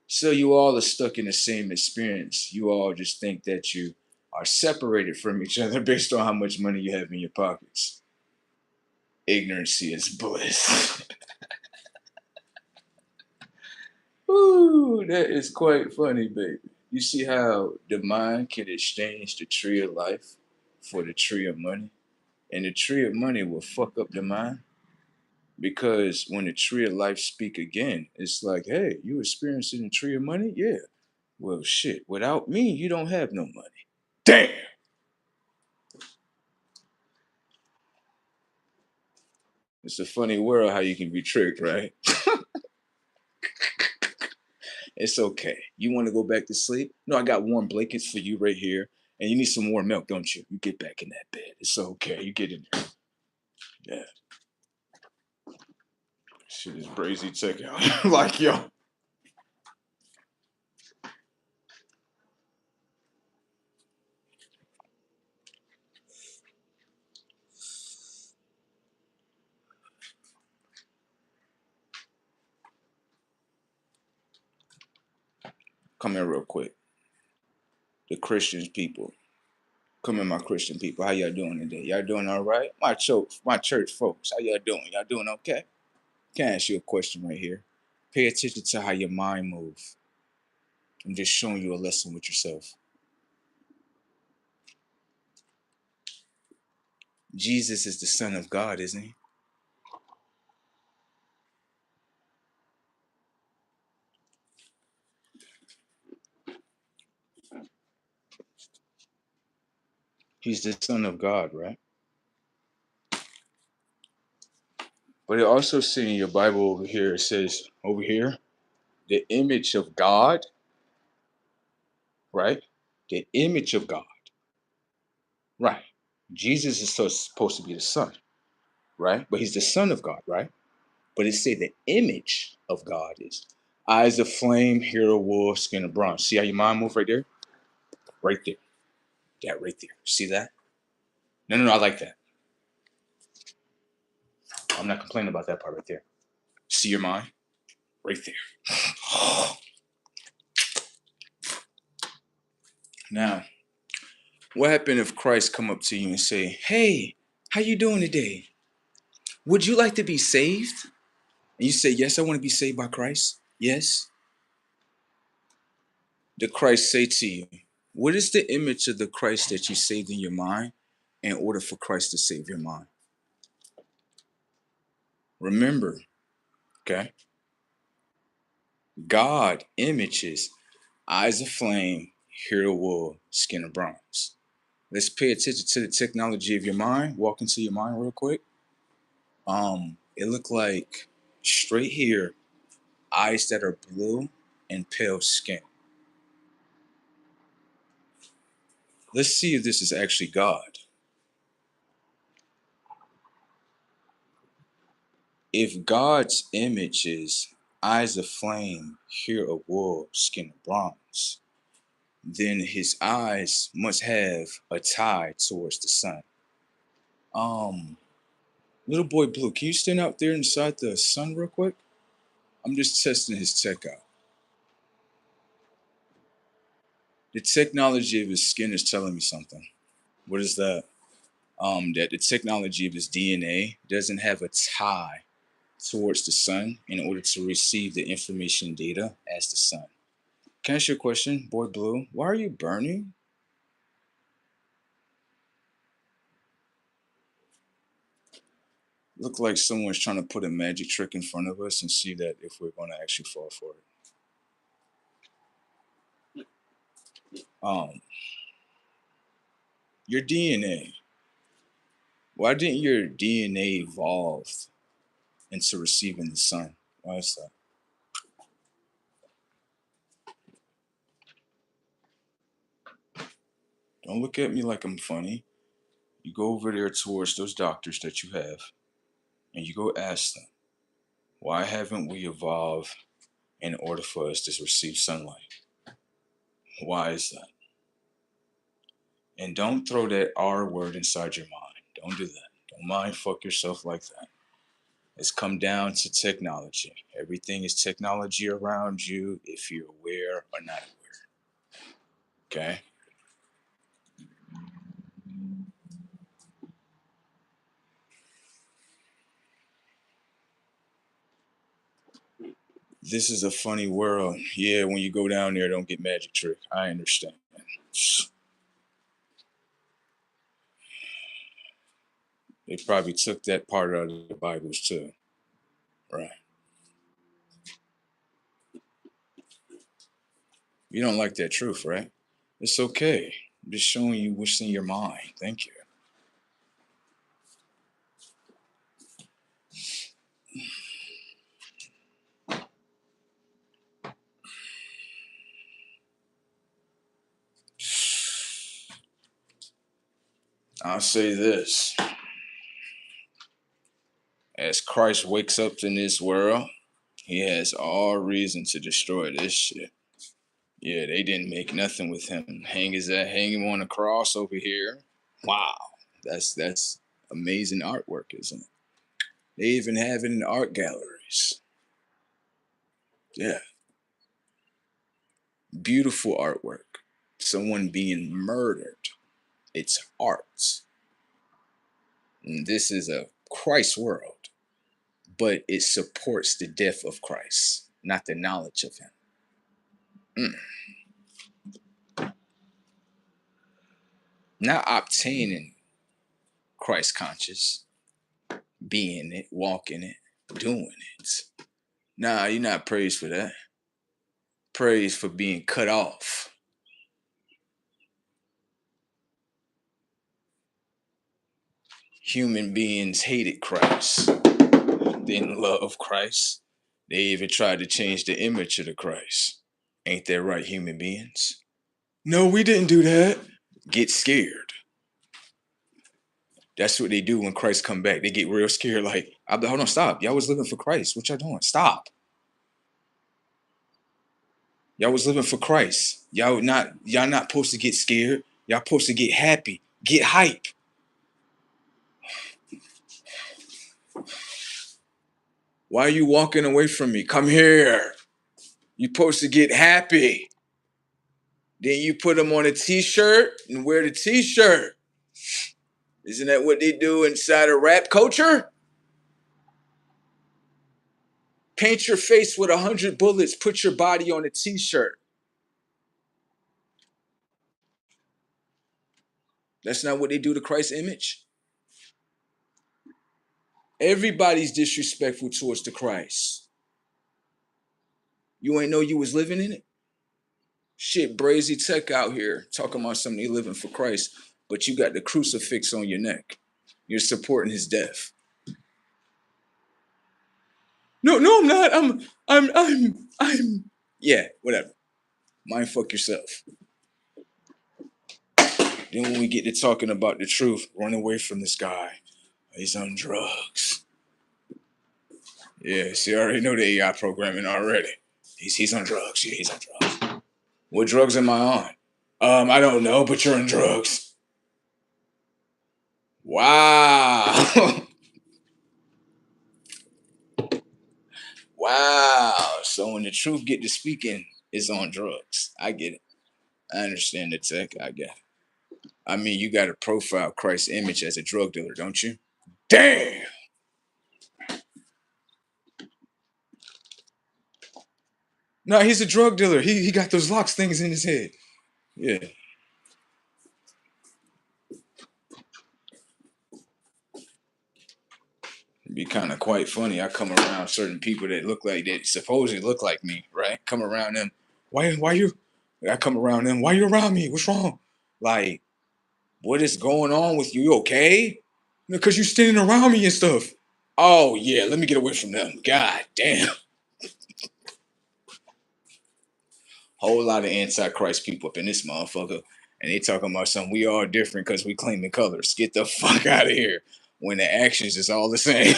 So you all are stuck in the same experience. You all just think that you are separated from each other based on how much money you have in your pockets. Ignorancy is bliss. Ooh, that is quite funny, baby. You see how the mind can exchange the tree of life for the tree of money? And the tree of money will fuck up the mind? Because when the tree of life speak again, it's like, hey, you experiencing the tree of money? Yeah. Well, shit, without me, you don't have no money. Damn. It's a funny world how you can be tricked, right? It's okay. You want to go back to sleep? No, I got warm blankets for you right here. And you need some warm milk, don't you? You get back in that bed. It's okay. You get in there. Yeah. Shit is brazy. Check out. Like, yo. Come here real quick. The Christian people. Come in, my Christian people. How y'all doing today? Y'all doing all right? My church folks. How y'all doing? Y'all doing okay? Can I ask you a question right here? Pay attention to how your mind moves. I'm just showing you a lesson with yourself. Jesus is the Son of God, isn't he? He's the Son of God, right? But it also says in your Bible over here, it says over here, the image of God, right? The image of God, right? Jesus is supposed to be the Son, right? But he's the Son of God, right? But it say the image of God is eyes of flame, hair of wool, skin of bronze. See how your mind move right there? Right there. That right there. See that? No, I like that. I'm not complaining about that part right there. See your mind? Right there. Now, what happened if Christ come up to you and say, hey, how you doing today? Would you like to be saved? And you say, yes, I want to be saved by Christ. Yes. Did Christ say to you, what is the image of the Christ that you saved in your mind in order for Christ to save your mind? Remember, okay, God images eyes of flame, hair of wool, skin of bronze. Let's pay attention to the technology of your mind. Walk into your mind real quick. It looked like straight here, eyes that are blue and pale skin. Let's see if this is actually God. If God's image is eyes of flame, hair of wool, skin of bronze, then his eyes must have a tie towards the sun. Um, Little boy Blue, can you stand out there inside the sun real quick? I'm just testing his tech out. The technology of his skin is telling me something. What is that? That the technology of his DNA doesn't have a tie towards the sun in order to receive the information data as the sun. Can I ask you a question, boy Blue? Why are you burning? Look like someone's trying to put a magic trick in front of us and see that if we're going to actually fall for it. Your DNA. Why didn't your DNA evolve into receiving the sun? Why is that? Don't look at me like I'm funny. You go over there towards those doctors that you have and you go ask them, why haven't we evolved in order for us to receive sunlight? Why is that? And don't throw that R word inside your mind. Don't do that. Don't mind fuck yourself like that. It's come down to technology. Everything is technology around you if you're aware or not aware. Okay? This is a funny world. Yeah, when you go down there, don't get magic trick. I understand. They probably took that part out of the Bibles too. Right. You don't like that truth, right? It's okay. I'm just showing you what's in your mind. Thank you. I'll say this. As Christ wakes up in this world, he has all reason to destroy this shit. Yeah, they didn't make nothing with him. Hang him on a cross over here. Wow. That's amazing artwork, isn't it? They even have it in art galleries. Yeah. Beautiful artwork. Someone being murdered. It's art. And this is a Christ world, but it supports the death of Christ, not the knowledge of him. Not obtaining Christ conscious, being it, walking it, doing it. Nah, you're not praised for that. Praised for being cut off. Human beings hated Christ, didn't love Christ. They even tried to change the image of the Christ. Ain't that right, human beings? No, we didn't do that. Get scared. That's what they do when Christ come back. They get real scared. Like, hold on, stop. Y'all was living for Christ. What y'all doing? Stop. Y'all was living for Christ. Y'all not supposed to get scared. Y'all supposed to get happy. Get hype. Why are you walking away from me? Come here. You supposed to get happy. Then you put them on a t-shirt and wear the t-shirt. Isn't that what they do inside of rap culture? Paint your face with 100 bullets. Put your body on a t-shirt. That's not what they do to Christ's image. Everybody's disrespectful towards the Christ. You ain't know you was living in it? Shit, Brazy Tech out here talking about something they living for Christ, but you got the crucifix on your neck. You're supporting his death. No, I'm not. I'm. Yeah, whatever. Mind fuck yourself. Then when we get to talking about the truth, run away from this guy. He's on drugs. Yeah, see, I already know the AI programming already. He's on drugs. Yeah, he's on drugs. What drugs am I on? I don't know, but you're on drugs. Wow. Wow. So when the truth get to speaking, it's on drugs. I get it. I understand the tech. I get it. I mean, you got to profile Christ's image as a drug dealer, don't you? Damn. No, he's a drug dealer. He got those locks things in his head. Yeah. It'd be kind of quite funny. I come around certain people that look like that supposedly look like me, right? Come around them. Why you? I come around them. Why you around me? What's wrong? Like, what is going on with you? You okay? Because you standing around me and stuff. Oh yeah, let me get away from them. God damn. Whole lot of antichrist people up in this motherfucker. And they talking about something we all different because we claiming colors. Get the fuck out of here. When the actions is all the same.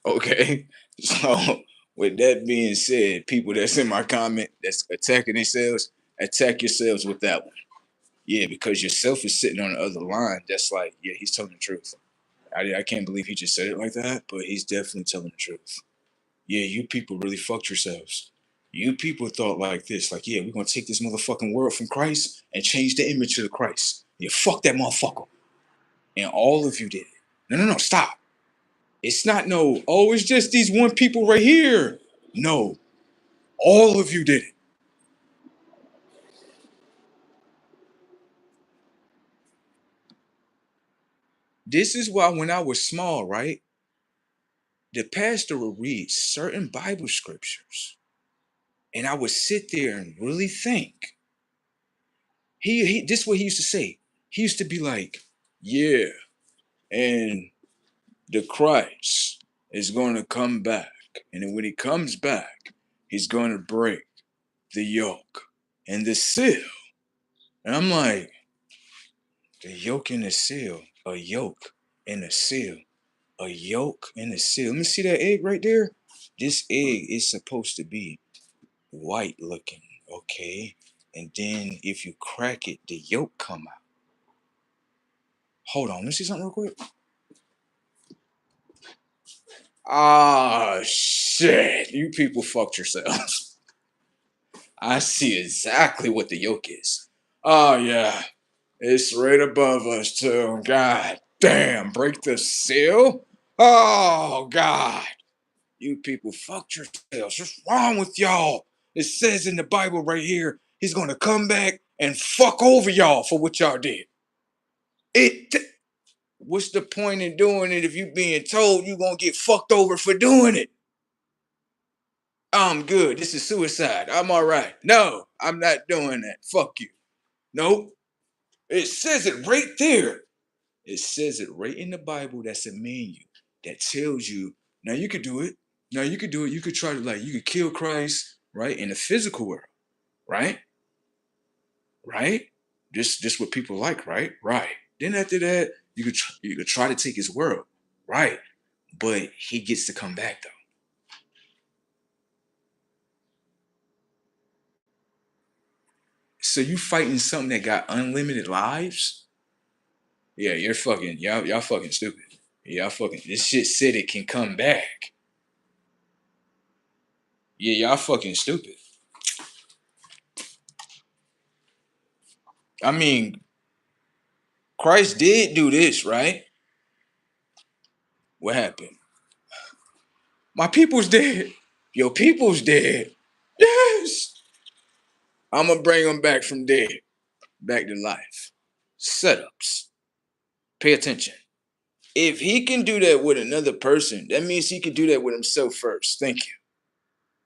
Okay. So with that being said, people that's in my comment that's attacking themselves, attack yourselves with that one. Yeah, because yourself is sitting on the other line. That's like, yeah, he's telling the truth. I can't believe he just said it like that, but he's definitely telling the truth. Yeah, you people really fucked yourselves. You people thought like this, like, yeah, we're gonna take this motherfucking world from Christ and change the image of the Christ. Yeah, fuck that motherfucker. And all of you did it. No, stop. It's not no, oh, it's just these one people right here. No, all of you did it. This is why when I was small, right, the pastor would read certain Bible scriptures, and I would sit there and really think. This is what he used to say. He used to be like, yeah, and the Christ is going to come back. And then when he comes back, he's going to break the yoke and the seal. And I'm like, the yoke and the seal, a yoke and a seal, a yoke and a seal. Let me see that egg right there. This egg is supposed to be white looking, okay? And then if you crack it, the yolk come out. Hold on, let me see something real quick. Ah, shit. You people fucked yourselves. I see exactly what the yolk is. Oh, yeah. It's right above us, too. God damn. Break the seal? Oh, God. You people fucked yourselves. What's wrong with y'all? It says in the Bible right here, he's going to come back and fuck over y'all for what y'all did. What's the point in doing it if you being told you going to get fucked over for doing it? I'm good. This is suicide. I'm all right. No, I'm not doing that. Fuck you. Nope. It says it right there. It says it right in the Bible. That's a menu that tells you, now you could do it. Now you could do it. You could try to, like, you could kill Christ, right? In the physical world, right? Right? Just what people like, right? Right. Then after that, you could try to take his world, right? But he gets to come back though. So you fighting something that got unlimited lives? Yeah, y'all fucking stupid. Y'all fucking this shit said it can come back. Yeah, y'all fucking stupid. I mean, Christ did do this, right? What happened? My people's dead. Your people's dead. Yes. I'm gonna bring them back from dead, back to life. Setups. Pay attention. If he can do that with another person, that means he can do that with himself first. Thank you.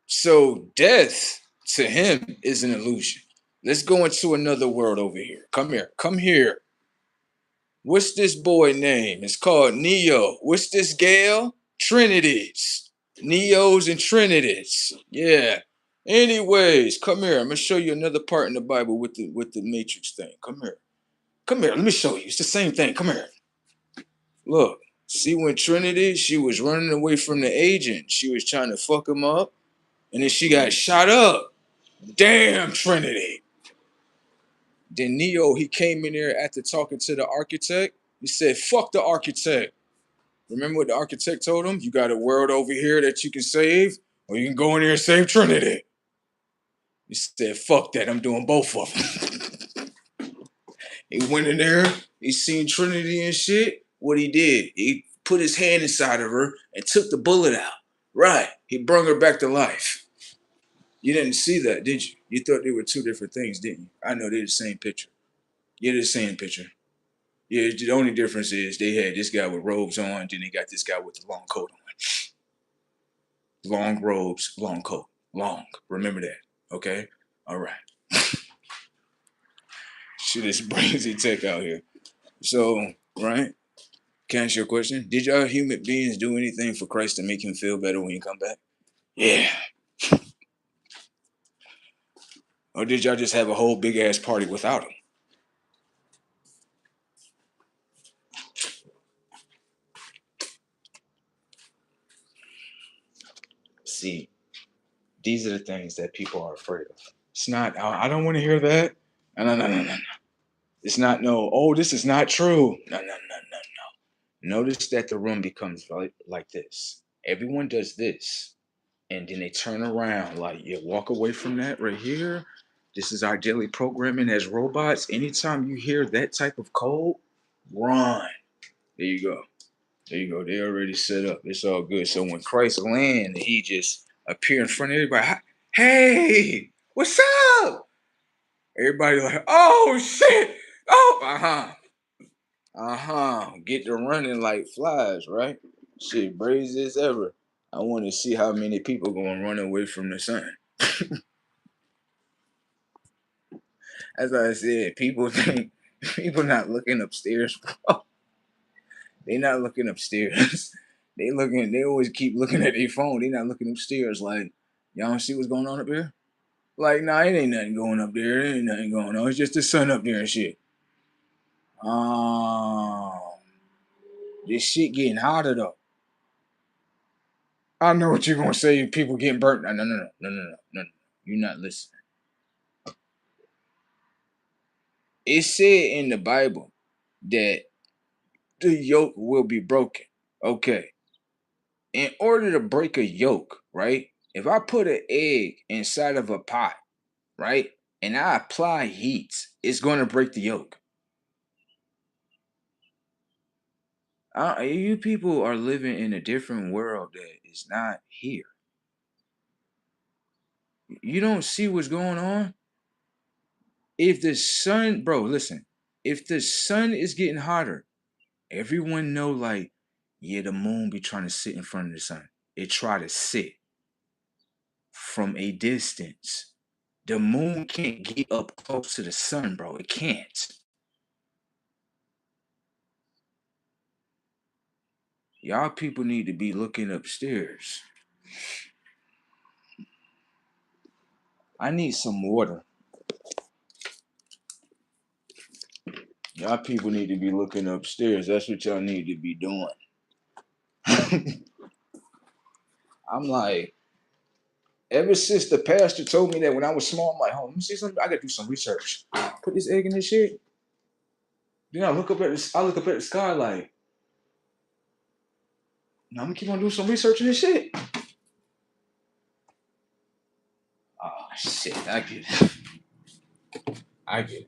So death to him is an illusion. Let's go into another world over here. Come here. Come here. What's this boy name? It's called Neo. What's this gal? Trinities. Neos and Trinities. Yeah. Anyways, come here. I'm gonna show you another part in the Bible with the Matrix thing. Come here. Come here. Let me show you. It's the same thing. Come here. Look. See when Trinity, she was running away from the agent. She was trying to fuck him up. And then she got shot up. Damn, Trinity. Then Neo, he came in there after talking to the architect. He said, fuck the architect. Remember what the architect told him? You got a world over here that you can save, or you can go in there and save Trinity. He said, fuck that, I'm doing both of them. He went in there, he seen Trinity and shit. What he did, he put his hand inside of her and took the bullet out. Right, he brung her back to life. You didn't see that, did you? You thought they were two different things, didn't you? I know they're the same picture. Yeah, they're the same picture. Yeah, the only difference is they had this guy with robes on, then they got this guy with the long coat on. Long robes, long coat. Long. Remember that. Okay? All right. Shit is brazy tech out here. So, right? Can I ask you a question? Did y'all human beings do anything for Christ to make him feel better when you come back? Yeah. Or did y'all just have a whole big ass party without him? See, these are the things that people are afraid of. It's not, I don't want to hear that. No. It's not, no, oh, this is not true. No. Notice that the room becomes like this. Everyone does this. And then they turn around, like, you walk away from that right here. This is our daily programming as robots. Anytime you hear that type of code, run. There you go. There you go. They already set up. It's all good. So when Christ land, he just appear in front of everybody. Hey, what's up? Everybody like, oh shit. Oh, Get to running like flies, right? Shit, crazy as ever. I want to see how many people gonna run away from the sun. As I said, people think people not looking upstairs, bro. They not looking upstairs. They always keep looking at their phone. They not looking upstairs like, y'all don't see what's going on up here? Like, nah, it ain't nothing going up there. It ain't nothing going on. It's just the sun up there and shit. This shit getting hotter though. I know what you're gonna say. People getting burnt. No. You're not listening. It said in the Bible that the yoke will be broken. Okay. In order to break a yoke, right? If I put an egg inside of a pot, right, and I apply heat, it's going to break the yolk. You people are living in a different world that is not here. You don't see what's going on? If the sun, bro, listen, if the sun is getting hotter, everyone know like, yeah, the moon be trying to sit in front of the sun. It try to sit from a distance. The moon can't get up close to the sun, bro. It can't. Y'all people need to be looking upstairs. I need some water. Y'all people need to be looking upstairs. That's what y'all need to be doing. I'm like, ever since the pastor told me that when I was small, I'm like, oh, let me see something. I gotta do some research. Put this egg in this shit. Then I look up at this. I look up at the sky like, now I'm gonna keep on doing some research in this shit. Oh shit, I get it. I get it.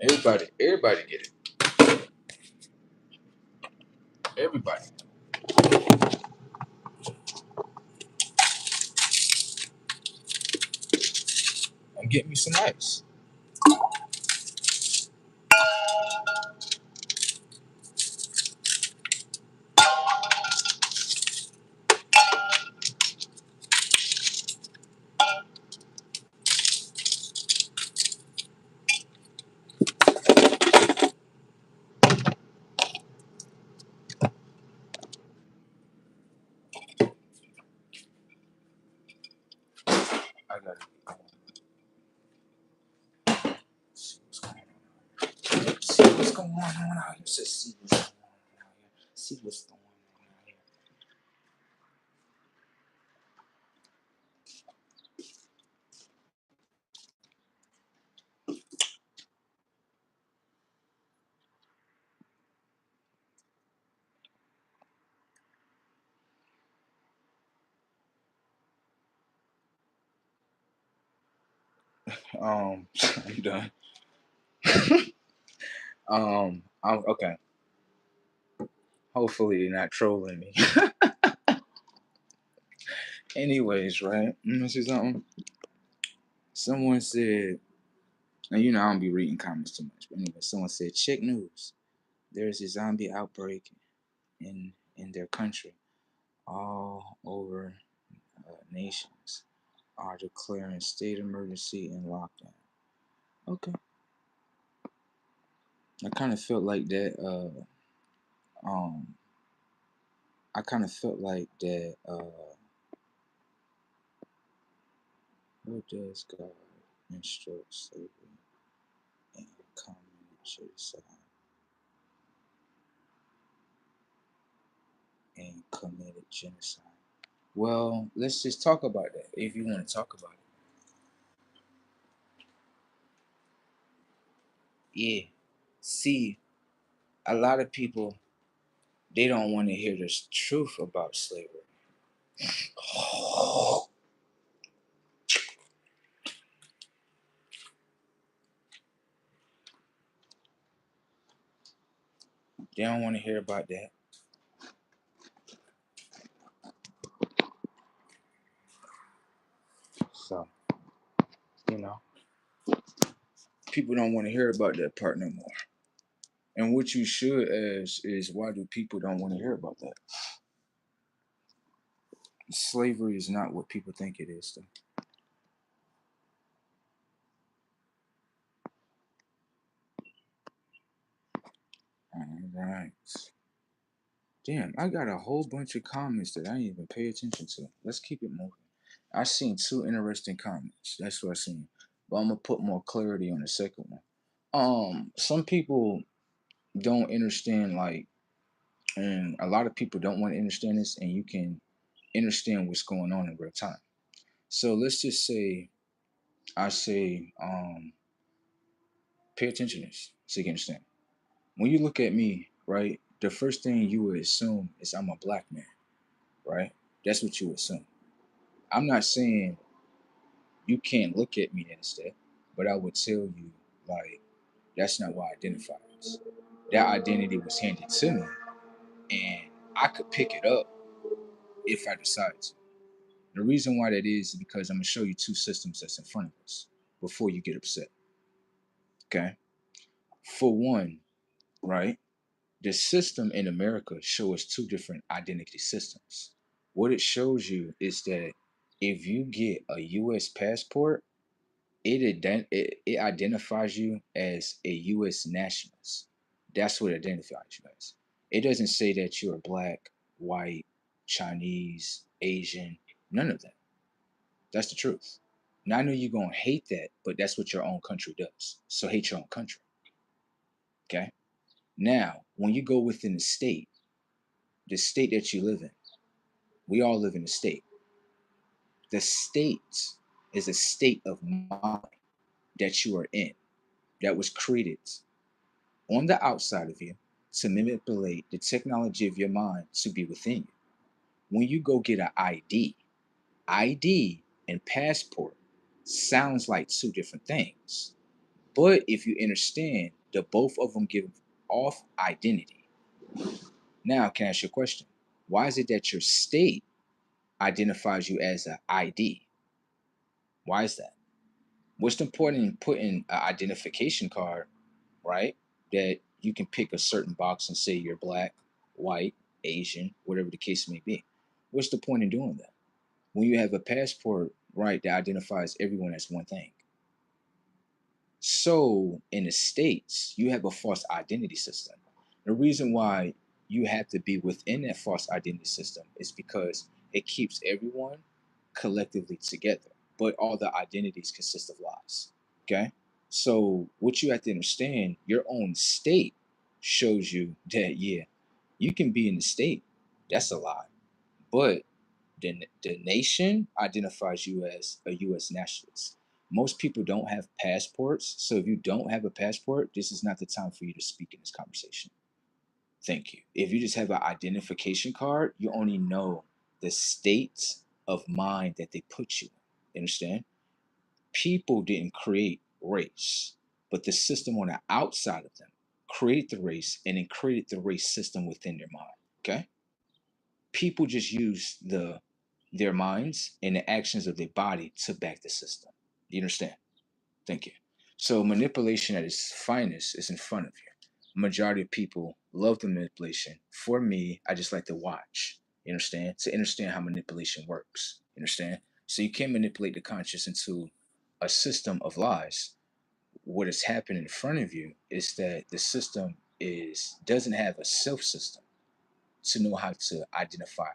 Everybody get it. Everybody. I'm getting me some ice. I gotta see what's going on. See what's going on out here. Just see what's going on out here. See what's going on out here. I'm done. I'm okay. Hopefully they're not trolling me. Anyways, right? Let me see something. Someone said, and you know I don't be reading comments too much, but anyway, someone said, check news. There is a zombie outbreak in their country. All over nations are declaring state emergency and lockdown. Okay. I kind of felt like that. I kind of felt like that. What does God instruct slavery and committed genocide? Well, let's just talk about that if you want to talk about it. Yeah. See, a lot of people they don't want to hear the truth about slavery. They don't want to hear about that. So, you know, people don't want to hear about that part no more. And what you should ask is, why do people don't want to hear about that? Slavery is not what people think it is, though. All right. Damn, I got a whole bunch of comments that I didn't even pay attention to. Let's keep it moving. I seen two interesting comments. That's what I seen. But I'm gonna put more clarity on the second one. Some people don't understand, like, and a lot of people don't want to understand this, and you can understand what's going on in real time. So let's just say I say, pay attention to this so you can understand. When you look at me, right, the first thing you would assume is I'm a black man, right? That's what you assume. I'm not saying you can't look at me instead, but I would tell you, like, that's not what I identify as. That identity was handed to me, and I could pick it up if I decide to. The reason why that is because I'm gonna show you two systems that's in front of us before you get upset. Okay. For one, right, the system in America shows two different identity systems. What it shows you is that if you get a U.S. passport, it identifies you as a U.S. nationalist. That's what it identifies you as. It doesn't say that you're black, white, Chinese, Asian, none of that. That's the truth. Now I know you're gonna hate that, but that's what your own country does. So hate your own country. Okay. Now, when you go within the state that you live in, we all live in a state. The state is a state of mind that you are in, that was created on the outside of you to manipulate the technology of your mind to be within you. When you go get an ID and passport sounds like two different things. But if you understand that both of them give off identity. Now, can I ask you a question? Why is it that your state identifies you as an ID? Why is that? What's important in putting an identification card, right? That you can pick a certain box and say you're black, white, Asian, whatever the case may be. What's the point in doing that? When you have a passport, right, that identifies everyone as one thing. So in the States, you have a false identity system. The reason why you have to be within that false identity system is because it keeps everyone collectively together. But all the identities consist of lies. Okay? So what you have to understand, your own state shows you that, yeah, you can be in the state. That's a lie. But the nation identifies you as a U.S. nationalist. Most people don't have passports, so if you don't have a passport, this is not the time for you to speak in this conversation. Thank you. If you just have an identification card, you only know the state of mind that they put you in. You understand? People didn't create race, but the system on the outside of them created the race and then created the race system within their mind. Okay? People just use their minds and the actions of their body to back the system. You understand? Thank you. So manipulation at its finest is in front of you. Majority of people love the manipulation. For me, I just like to watch. You understand? To understand how manipulation works. You understand? So you can manipulate the conscious into a system of lies. What is happening in front of you is that the system is doesn't have a self system to know how to identify.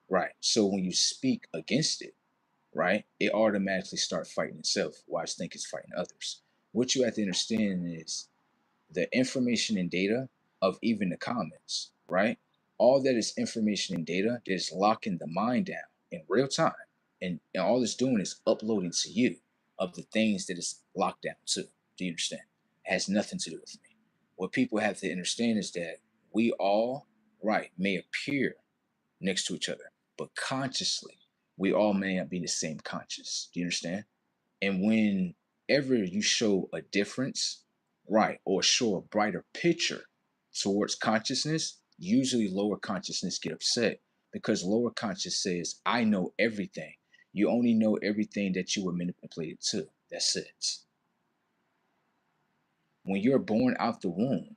Right. So when you speak against it, right, it automatically starts fighting itself while it's think it's fighting others. What you have to understand is the information and data of even the comments, right? All that is information and data that is locking the mind down in real time. And all it's doing is uploading to you of the things that it's locked down to. Do you understand? It has nothing to do with me. What people have to understand is that we all, right, may appear next to each other, but consciously, we all may not be the same conscious. Do you understand? And whenever you show a difference, right, or show a brighter picture towards consciousness, usually lower consciousness get upset because lower conscious says, I know everything. You only know everything that you were manipulated to. That's it. When you're born out the womb,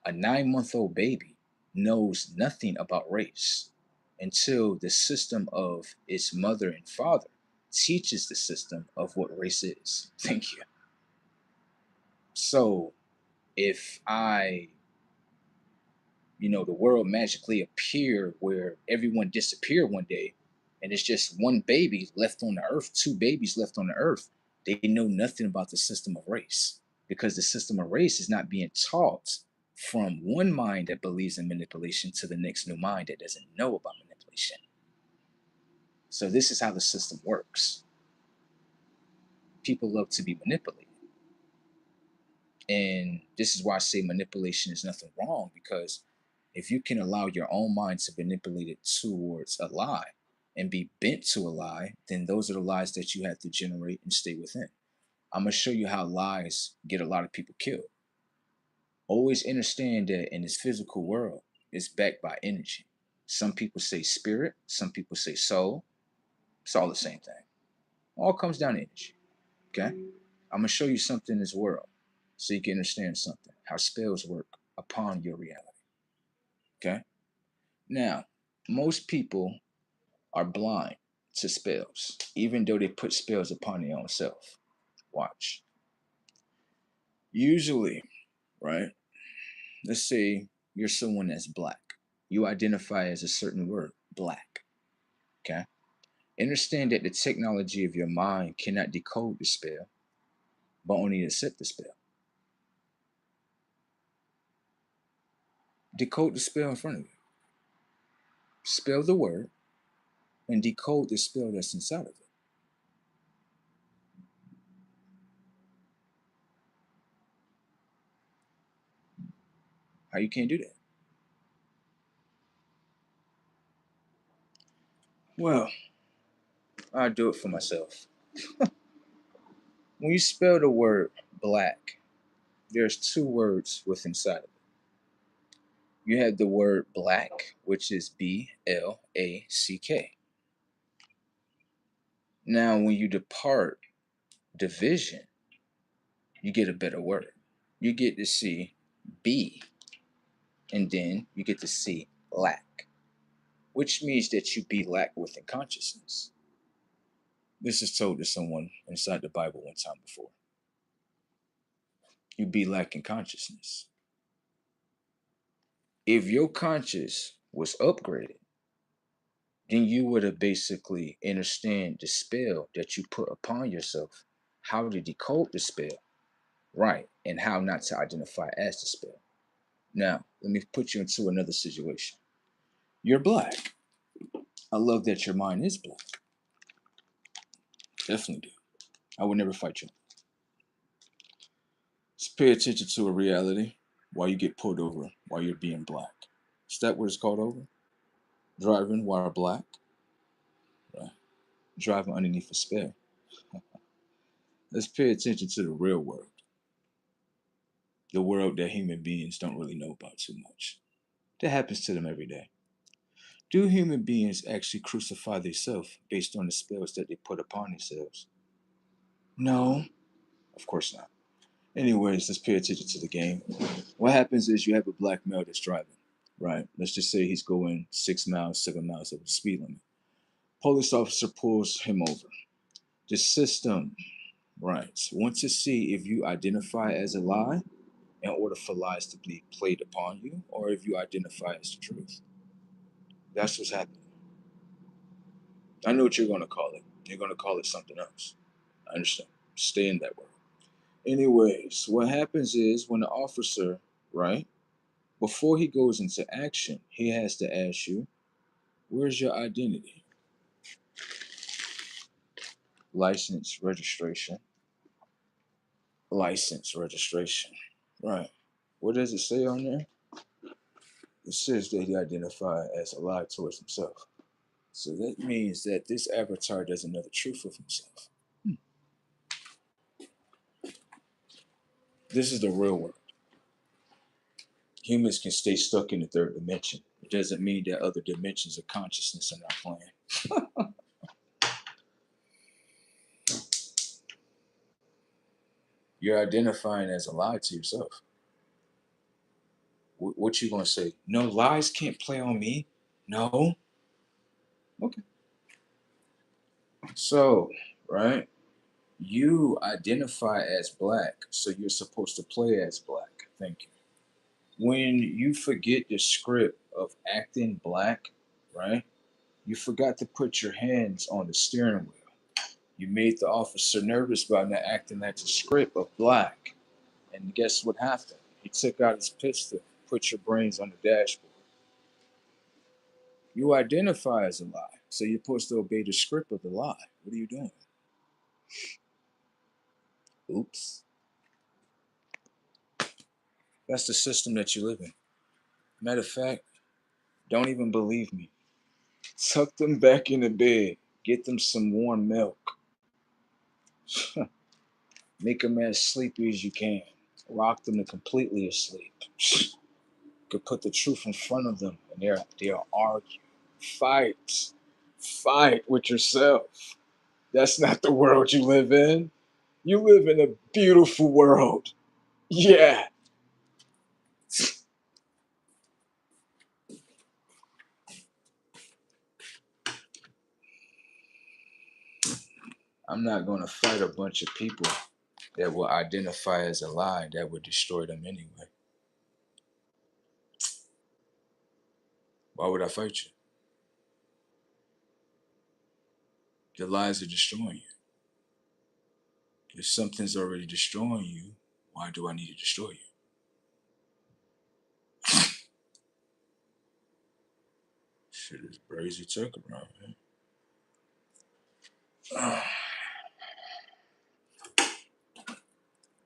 A 9-month-old baby knows nothing about race until the system of its mother and father teaches the system of what race is. Thank you. So if the world magically appear where everyone disappeared one day and it's just one baby left on the earth, two babies left on the earth, they know nothing about the system of race because the system of race is not being taught from one mind that believes in manipulation to the next new mind that doesn't know about manipulation. So this is how the system works. People love to be manipulated. And this is why I say manipulation is nothing wrong, because if you can allow your own mind to manipulate it towards a lie and be bent to a lie, then those are the lies that you have to generate and stay within. I'm going to show you how lies get a lot of people killed. Always understand that in this physical world, it's backed by energy. Some people say spirit, some people say soul. It's all the same thing. All comes down to energy. Okay? I'm going to show you something in this world so you can understand something, how spells work upon your reality. Okay? Now, most people are blind to spells, even though they put spells upon their own self. Watch. Usually, right? Let's say you're someone that's black. You identify as a certain word, black. Okay? Understand that the technology of your mind cannot decode the spell, but only accept the spell. Decode the spell in front of you. Spell the word and decode the spell that's inside of it. How you can't do that? Well, I'll do it for myself. When you spell the word black, there's two words with inside of it. You have the word black, which is BLACK. Now, when you depart division, you get a better word. You get to see B, and then you get to see lack, which means that you be lack within consciousness. This is told to someone inside the Bible one time before. You be lacking consciousness. If your conscious was upgraded, then you would have basically understand the spell that you put upon yourself, how to decode the spell, right, and how not to identify as the spell. Now, let me put you into another situation. You're black. I love that your mind is black. Definitely do. I would never fight you. Just pay attention to a reality while you get pulled over while you're being black. Is that what it's called over? Driving while black? Right. Driving underneath a spell. Let's pay attention to the real world. The world that human beings don't really know about too much. That happens to them every day. Do human beings actually crucify themselves based on the spells that they put upon themselves? No, of course not. Anyways, let's pay attention to the game. What happens is you have a black male that's driving, right? Let's just say he's going 6 miles, 7 miles over the speed limit. Police officer pulls him over. The system, right, wants to see if you identify as a lie in order for lies to be played upon you, or if you identify as the truth. That's what's happening. I know what you're going to call it. You're going to call it something else. I understand. Stay in that word. Anyways, what happens is when the officer, right, before he goes into action, he has to ask you, where's your identity? License, registration. License, registration. Right. What does it say on there? It says that he identified as a lie towards himself. So that means that this avatar doesn't know the truth of himself. This is the real world. Humans can stay stuck in the third dimension. It doesn't mean that other dimensions of consciousness are not playing. You're identifying as a lie to yourself. What you gonna say? No, lies can't play on me. No. Okay. So, right, you identify as black, so you're supposed to play as black. Thank you. When you forget the script of acting black, right, you forgot to put your hands on the steering wheel. You made the officer nervous by not acting like the script of black. And guess what happened? He took out his pistol, put your brains on the dashboard. You identify as a lie, so you're supposed to obey the script of the lie. What are you doing? Oops. That's the system that you live in. Matter of fact, don't even believe me. Tuck them back in the bed. Get them some warm milk. Make them as sleepy as you can. Rock them to completely asleep. Could put the truth in front of them and they'll argue. Fight. Fight with yourself. That's not the world you live in. You live in a beautiful world. Yeah. I'm not going to fight a bunch of people that will identify as a lie that would destroy them anyway. Why would I fight you? The lies are destroying you. If something's already destroying you, why do I need to destroy you? Shit is crazy talk around, man.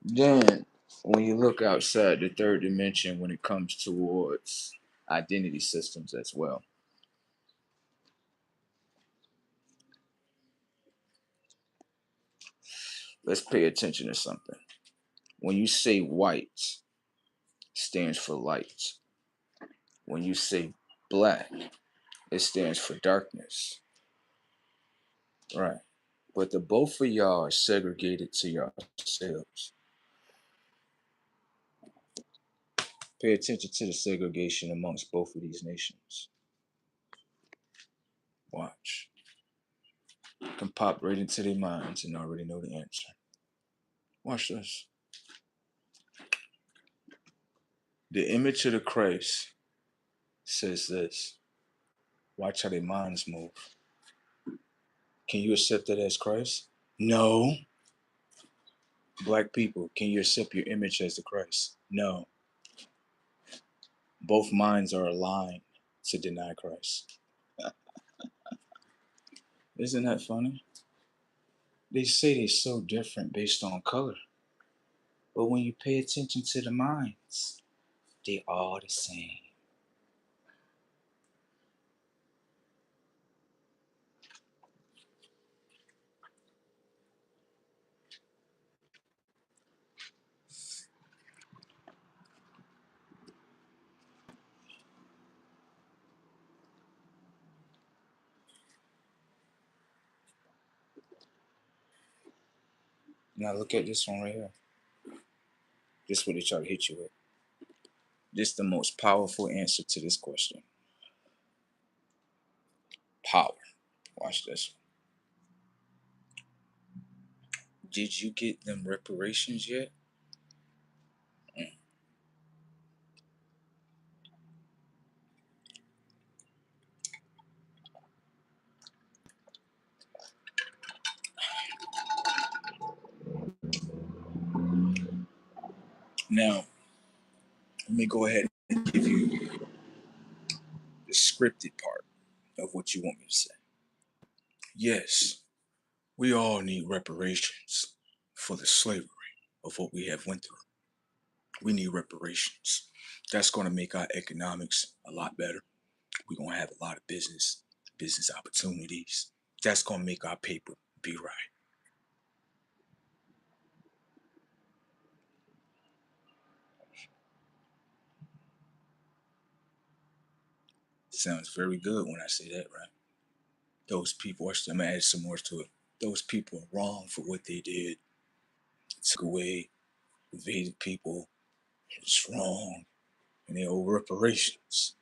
Then, when you look outside the third dimension when it comes towards identity systems as well, let's pay attention to something. When you say white, stands for light. When you say black, it stands for darkness. Right. But the both of y'all are segregated to yourselves. Pay attention to the segregation amongst both of these nations. Watch. You can pop right into their minds and already know the answer. Watch this. The image of the Christ says this. Watch how their minds move. Can you accept that as Christ? No. Black people, can you accept your image as the Christ? No. Both minds are aligned to deny Christ. Isn't that funny? They say they're so different based on color. But when you pay attention to the minds, they all the same. Now look at this one right here. This is what they try to hit you with. This is the most powerful answer to this question. Power. Watch this. Did you get them reparations yet? Now, let me go ahead and give you the scripted part of what you want me to say. Yes, we all need reparations for the slavery of what we have went through. We need reparations. That's going to make our economics a lot better. We're going to have a lot of business opportunities. That's going to make our paper be right. Sounds very good when I say that, right? Those people, I'm going to add some more to it. Those people are wrong for what they did. Took away, invaded people. It's wrong. and they owe reparations.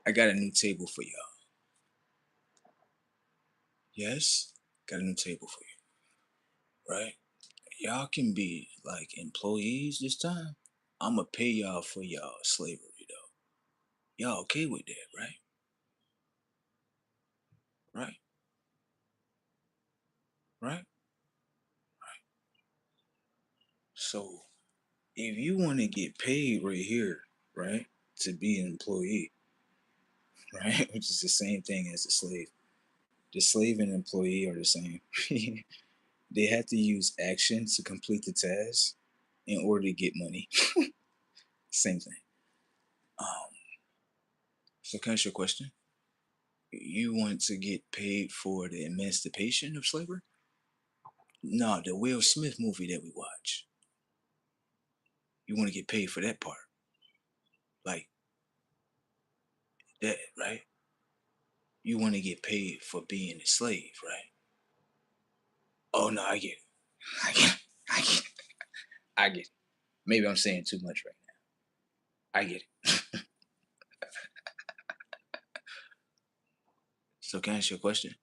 I got a new table for y'all. Yes, got a new table for you, right? Y'all can be like employees this time. I'ma pay y'all for y'all slavery though. Y'all okay with that, right? Right? Right? So if you want to get paid right here, right, to be an employee, right, which is the same thing as a slave. The slave and employee are the same. They have to use action to complete the task in order to get money. Same thing. Um, so can I ask you a question? You want to get paid for the emancipation of slavery? No, the Will Smith movie that we watch. You want to get paid for that part, like that, right? You want to get paid for being a slave, right? Oh no, I get it. I get it. I get it. I get it. Maybe I'm saying too much right now. I get it. So can I ask you a question?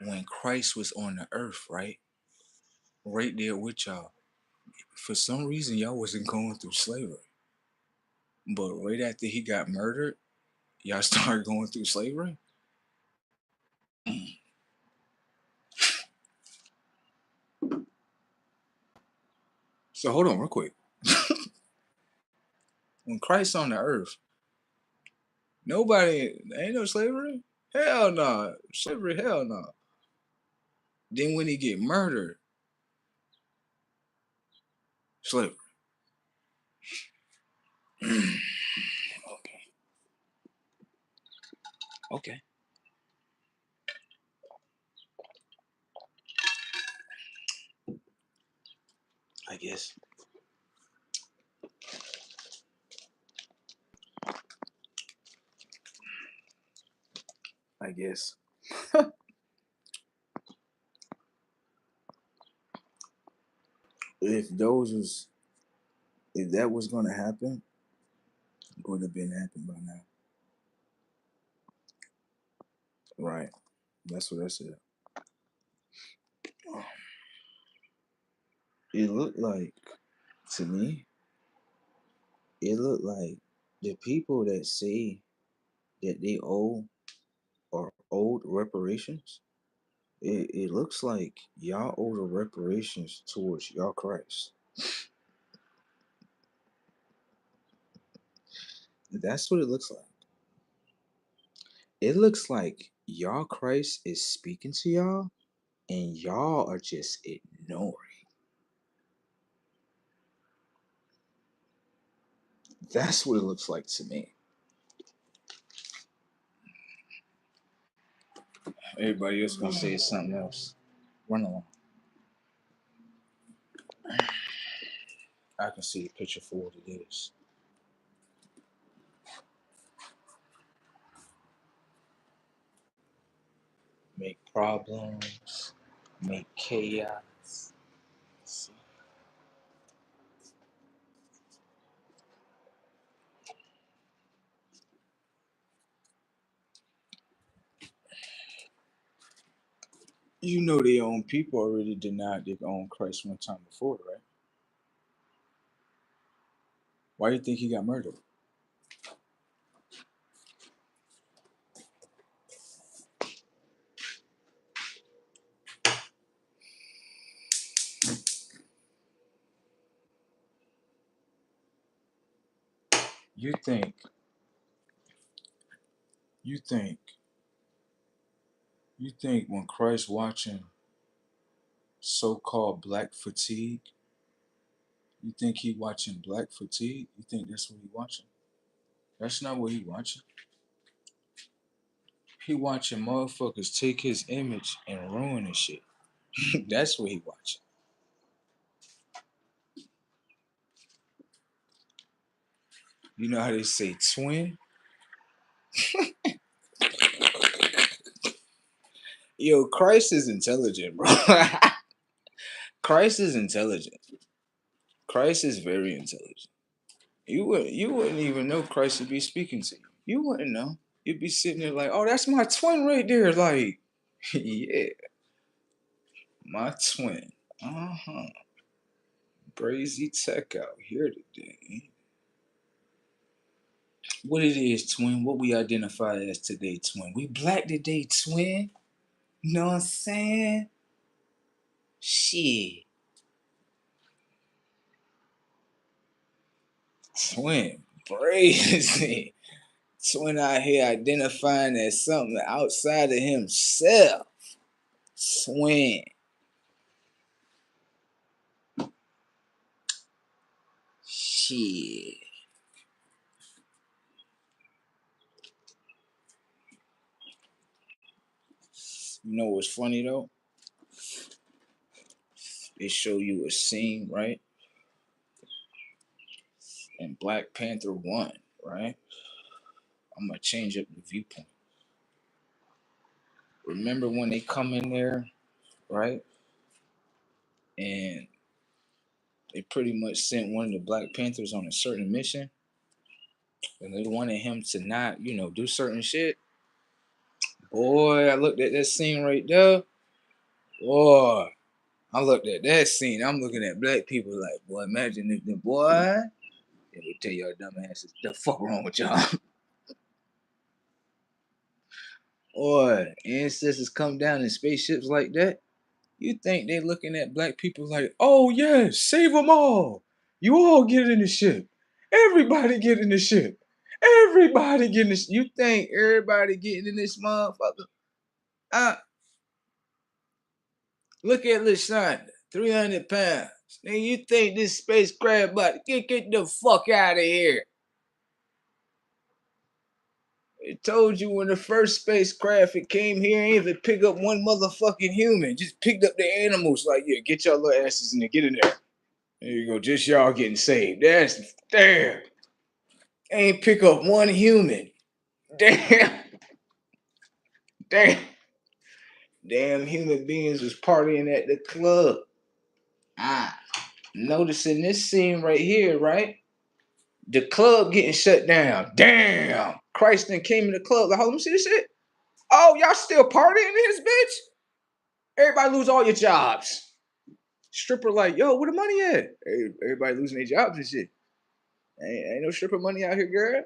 When Christ was on the earth, right? Right there with y'all. For some reason, y'all wasn't going through slavery. But right after he got murdered, y'all started going through slavery? Mm. So hold on real quick. When Christ on the earth, nobody, ain't no slavery? Hell no. Nah. Slavery, hell no. Nah. Then when he get murdered, slavery. Okay. Okay. I guess. I guess. If those was if that was gonna happen, it would have been happened by now. Right. That's what I said. It looked like to me, it looked like the people that say that they owe or owed reparations, it looks like y'all owe the reparations towards y'all Christ. That's what it looks like. It looks like y'all Christ is speaking to y'all and y'all are just ignoring. That's what it looks like to me. Everybody else gonna say something else. Run along. I can see the picture for what it is. Make problems, make chaos. You know their own people already denied their own Christ one time before, right? Why do you think he got murdered? You think you think you think when Christ watching so-called black fatigue, you think he watching black fatigue? You think that's what he watching? That's not what he watching. He watching motherfuckers take his image and ruin his shit. That's what he watching. You know how they say twin? Yo, Christ is intelligent, bro. Christ is intelligent. Christ is very intelligent. You wouldn't even know Christ would be speaking to you. You wouldn't know. You'd be sitting there like, oh, that's my twin right there. Like, yeah, my twin. Uh-huh. Brazy Tech out here today. What it is, twin? What we identify as today, twin? We black today, twin. You know what I'm saying? Shit. Twin. Brazy. Twin out here identifying as something outside of himself. Twin. Shit. You know what's funny though? They show you a scene, right? And Black Panther 1, right? I'm gonna change up the viewpoint. Remember when they come in there, right? And they pretty much sent one of the Black Panthers on a certain mission, and they wanted him to not, do certain shit. Boy, I looked at that scene right there. Boy, I looked at that scene. I'm looking at black people like, boy, imagine if the boy. Let me tell y'all dumbasses, the fuck wrong with y'all? Boy, ancestors come down in spaceships like that. You think they looking at black people like, oh yeah, save them all. You all get in the ship. Everybody get in the ship. Everybody get in the ship. You think everybody getting in this motherfucker? Look at LaShonda, 300 pounds. Now you think this spacecraft about to get the fuck out of here? It told you when the first spacecraft it came here, ain't even pick up one motherfucking human. Just picked up the animals. Like, yeah, get y'all little asses in there, get in there. There you go, just y'all getting saved. That's damn. Ain't pick up one human. Damn. Damn. Damn human beings was partying at the club. Noticing this scene right here, right? The club getting shut down. Damn. Christ then came in the club. Like, hold on, let me see this shit. Oh, y'all still partying in this bitch? Everybody lose all your jobs. Stripper like, yo, where the money at? Everybody losing their jobs and shit. Ain't no stripper money out here, girl.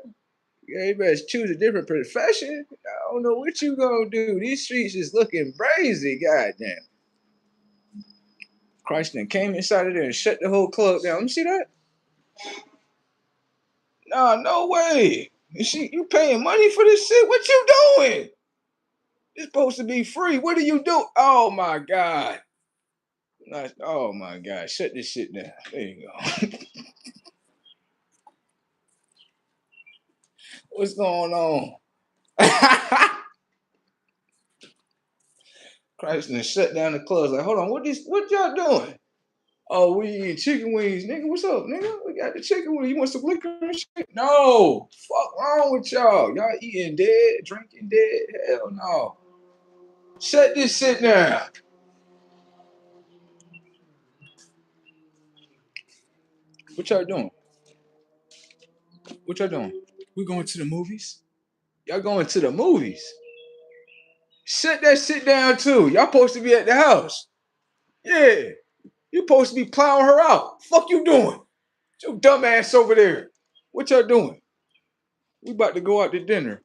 Yeah, you better choose a different profession. I don't know what you gonna do. These streets is looking crazy. Goddamn. Christ then came inside of there and shut the whole club down. Let me see that. Nah, no way. You paying money for this shit? What you doing? It's supposed to be free. What are you doing? Oh my God. Oh my God. Shut this shit down. There you go. What's going on? Christ and shut down the clubs. Like, hold on, what y'all doing? Oh, we eating chicken wings, nigga. What's up, nigga? We got the chicken wings. You want some liquor and shit? No. Fuck wrong with y'all? Y'all eating dead, drinking dead? Hell no. Shut this shit down. What y'all doing? What y'all doing? We going to the movies? Y'all going to the movies? Shut that shit down too. Y'all supposed to be at the house. Yeah. You supposed to be plowing her out. Fuck you doing? Your dumb ass over there. What y'all doing? We about to go out to dinner.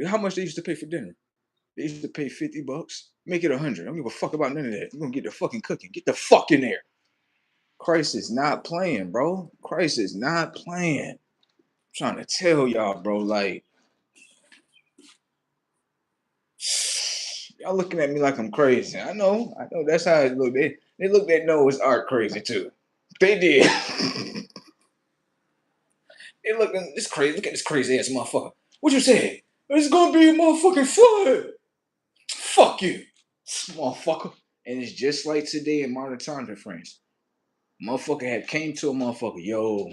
How much they used to pay for dinner? They used to pay $50. Make it 100. I don't give a fuck about none of that. You're gonna get the fucking cooking. Get the fuck in there. Christ is not playing, bro. Christ is not playing. I'm trying to tell y'all, bro. Like, y'all looking at me like I'm crazy. I know. That's how it look. They looked at Noah's Ark crazy too. They did. They looking this crazy. Look at this crazy ass motherfucker. What you say? It's gonna be a motherfucking flood. Fuck you, motherfucker. And it's just like today in modern times, friends. Motherfucker had came to a motherfucker, yo,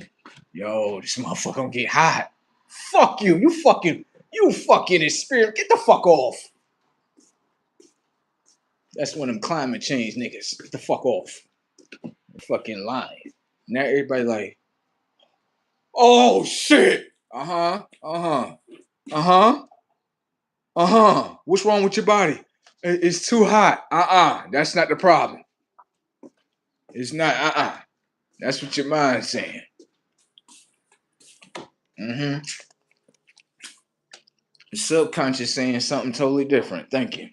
this motherfucker gonna get hot. Fuck you, you fucking experience. Get the fuck off. That's one of them climate change niggas. Get the fuck off. You're fucking lying. Now everybody like, oh shit. What's wrong with your body? It's too hot. That's not the problem. It's not. That's what your mind's saying. The subconscious saying something totally different. Thank you.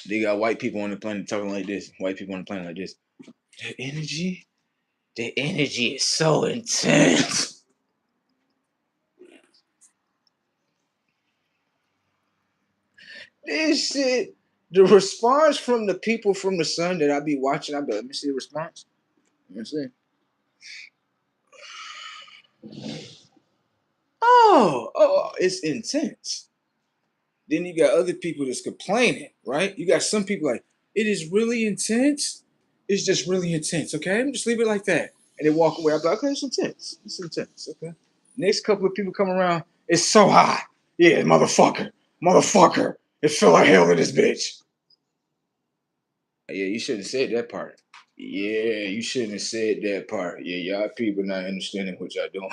They got white people on the planet talking like this. White people on the planet like this. The energy is so intense. This shit, the response from the people from the sun that I be watching, I be like, let me see the response. Let me see. Oh, it's intense. Then you got other people that's complaining, right? You got some people like, it is really intense. It's just really intense, okay? Just leave it like that. And they walk away. I'm like, okay, it's intense. It's intense, okay? Next couple of people come around, it's so hot. Yeah, motherfucker. It feel like hell in this bitch. Yeah, you shouldn't have said that part. Yeah, you shouldn't have said that part. Yeah, y'all people not understanding what y'all doing.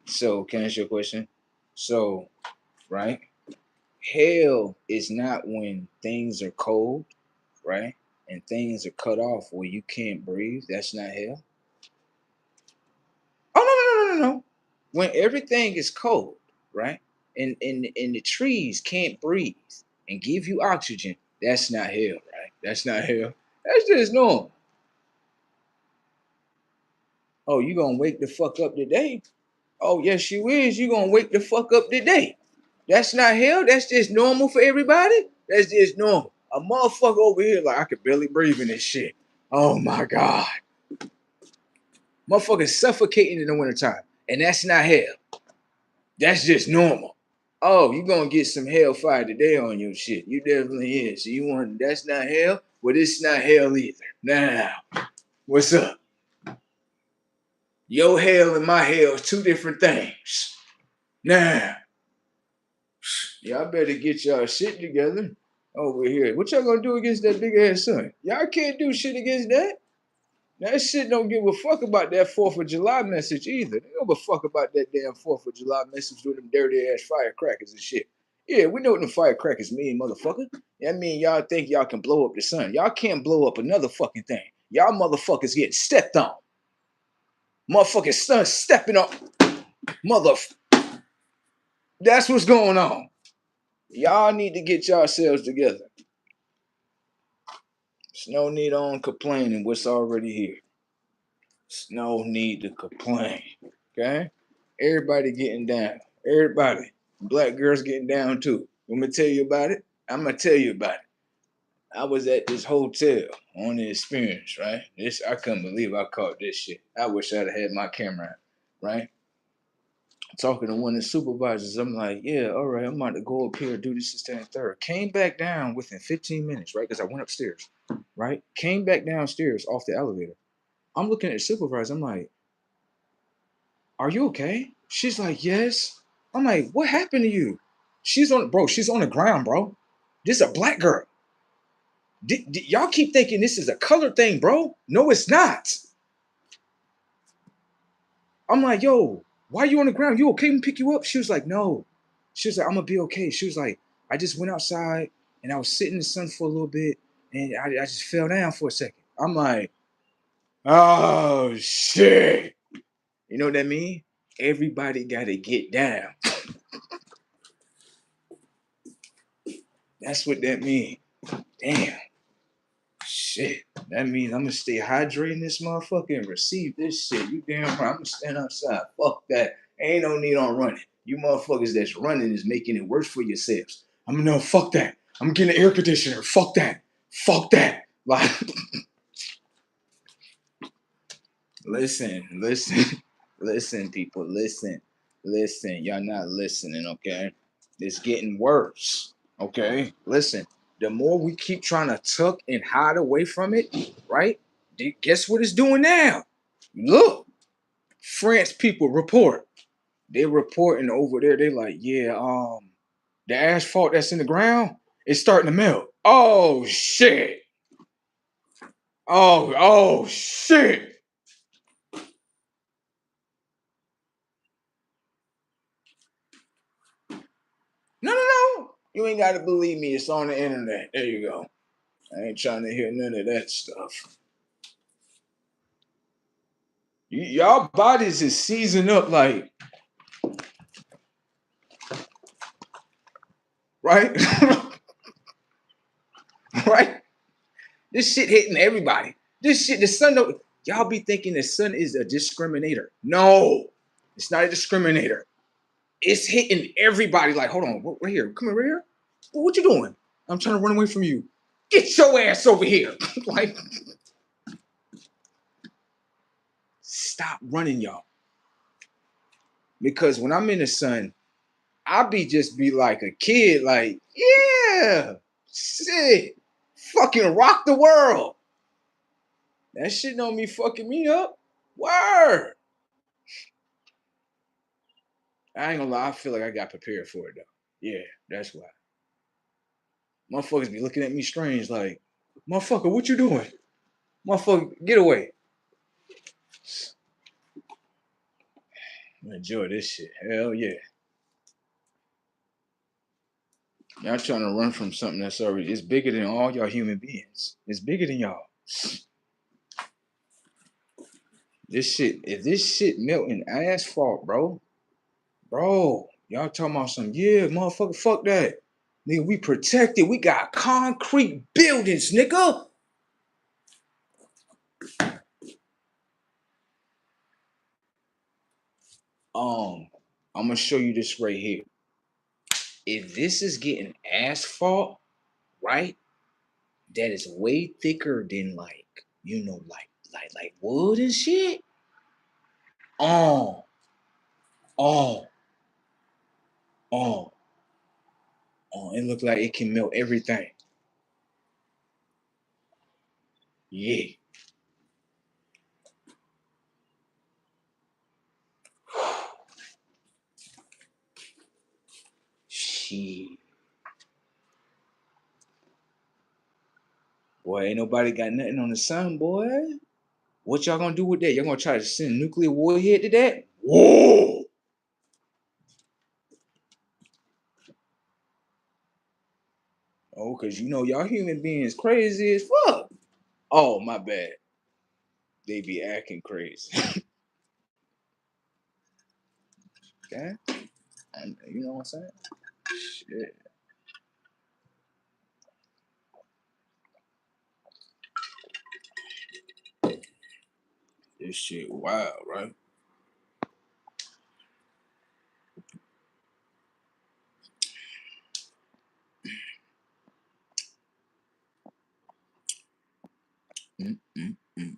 So, can I ask you a question? So, right? Hell is not when things are cold, right? And things are cut off where you can't breathe. That's not hell. Oh no. When everything is cold, right? And the trees can't breathe and give you oxygen, that's not hell, right? That's not hell. That's just normal. Oh, you gonna wake the fuck up today? Oh, yes, you is. You gonna wake the fuck up today. That's not hell. That's just normal for everybody. That's just normal. A motherfucker over here, like, I could barely breathe in this shit. Oh my God. Motherfuckers suffocating in the wintertime. And that's not hell. That's just normal. Oh, you gonna get some hellfire today on your shit. You definitely is. So you want that's not hell? Well, it's not hell either. Now, what's up? Your hell and my hell is two different things. Now, y'all better get y'all shit together over here. What y'all gonna do against that big ass sun? Y'all can't do shit against that. That shit don't give a fuck about that 4th of July message either. They don't give a fuck about that damn 4th of July message with them dirty ass firecrackers and shit. Yeah, we know what them firecrackers mean, motherfucker. That mean y'all think y'all can blow up the sun. Y'all can't blow up another fucking thing. Y'all motherfuckers getting stepped on. Motherfucking sun stepping on. That's what's going on. Y'all need to get yourselves together. There's no need on complaining what's already here. There's no need to complain. Okay? Everybody getting down. Everybody. Black girls getting down too. Want me to tell you about it? I'm gonna tell you about it. I was at this hotel on the experience, right? I couldn't believe I caught this shit. I wish I'd have had my camera out, right? Talking to one of the supervisors, I'm like, yeah, all right, I'm about to go up here, do this, and third. Came back down within 15 minutes, right? Because I went upstairs, right? Came back downstairs off the elevator. I'm looking at the supervisor. I'm like, are you okay? She's like, yes. I'm like, what happened to you? She's on the ground, bro. This is a black girl. Y'all keep thinking this is a color thing, bro. No, it's not. I'm like, yo, why are you on the ground? You okay? We pick you up? She was like, no. She was like, I'm gonna be okay. She was like, I just went outside and I was sitting in the sun for a little bit and I just fell down for a second. I'm like, oh shit. You know what that mean? Everybody gotta get down. That's what that means. Damn. Shit. That means I'm gonna stay hydrated in this motherfucker and receive this shit. You damn right. I'm gonna stand outside. Fuck that. Ain't no need on running. You motherfuckers that's running is making it worse for yourselves. I'm no, fuck that. I'm getting an air conditioner. Fuck that. Fuck that. Like, listen, people, listen. Y'all not listening, okay? It's getting worse. Okay, listen. The more we keep trying to tuck and hide away from it, right? Guess what it's doing now? Look, France people report. They reporting over there. They like, yeah, the asphalt that's in the ground is starting to melt. Oh shit. Oh shit. No. You ain't gotta believe me. It's on the internet. There you go. I ain't trying to hear none of that stuff. Y'all bodies is seizing up like, right? Right? This shit hitting everybody. This shit, the sun don't, y'all be thinking the sun is a discriminator. No, it's not a discriminator. It's hitting everybody. Like, hold on, right here. Come here, right here. What you doing? I'm trying to run away from you. Get your ass over here. Like, stop running, y'all. Because when I'm in the sun, I be like a kid, like, yeah, shit, fucking rock the world. That shit don't be fucking me up. Word. I ain't gonna lie, I feel like I got prepared for it though. Yeah, that's why. Motherfuckers be looking at me strange, like, motherfucker, what you doing? Motherfucker, get away. Enjoy this shit. Hell yeah. Y'all trying to run from something that's already, it's bigger than all y'all human beings. It's bigger than y'all. This shit, if this shit melting asphalt, bro, y'all talking about some, yeah, motherfucker, fuck that. Nigga, we protected. We got concrete buildings, nigga. I'm gonna show you this right here. If this is getting asphalt, right, that is way thicker than like, like wood and shit. Oh, oh, oh, it look like it can melt everything. Yeah. Shit. Boy, ain't nobody got nothing on the sun, boy. What y'all gonna do with that? Y'all gonna try to send nuclear warhead to that? Whoa! Oh, cause you know y'all human beings crazy as fuck. Oh, my bad. They be acting crazy. Okay? You know what I'm saying? Shit. This shit wild, right? Mm-mm-mm.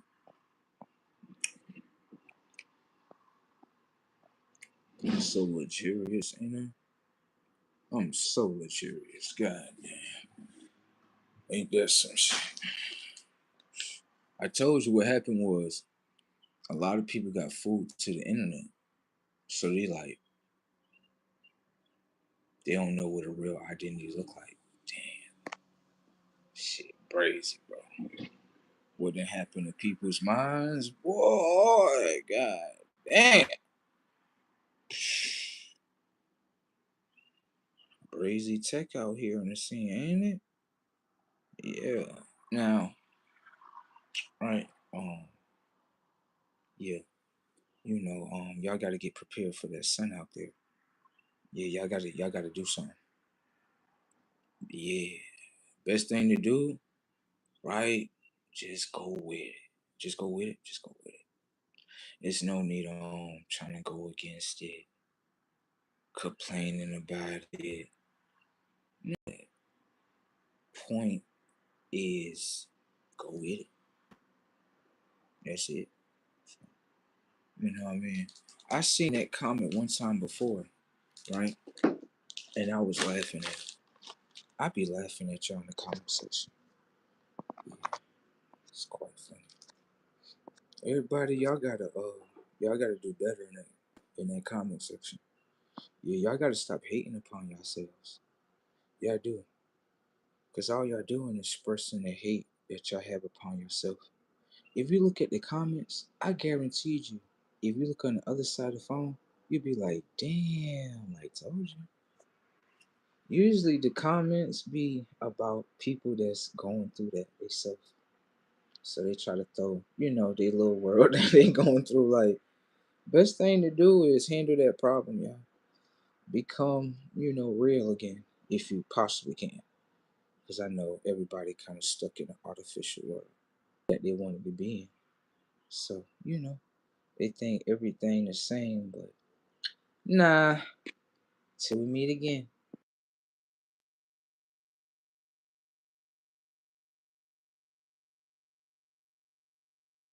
I'm so luxurious, ain't I? I'm so luxurious. God damn. Ain't that some shit? I told you what happened was a lot of people got fooled to the internet. So they don't know what a real identity look like. Damn. Shit crazy, bro. What done happened to people's minds? Boy, God damn. Crazy tech out here on the scene, ain't it? Yeah. Now, right, yeah, y'all gotta get prepared for that sun out there. Yeah, y'all gotta do something. Yeah. Best thing to do, right? Just go with it. Just go with it. Just go with it. There's no need on trying to go against it, complaining about it. Point is go with it. That's it. You know what I mean? I seen that comment one time before, right? And I was laughing at it. I be laughing at y'all in the comment section. Yeah, it's quite funny. Everybody, y'all gotta do better in that comment section. Yeah, y'all gotta stop hating upon yourselves. Y'all do, cause all y'all doing is expressing the hate that y'all have upon yourself. If you look at the comments, I guarantee you, if you look on the other side of the phone, you'd be like, damn, like told you. Usually the comments be about people that's going through that themselves. So they try to throw, their little world that they going through. Like, best thing to do is handle that problem, y'all. Become, real again if you possibly can. Because I know everybody kind of stuck in an artificial world that they wanted to be in. So, they think everything the same, but nah, till we meet again.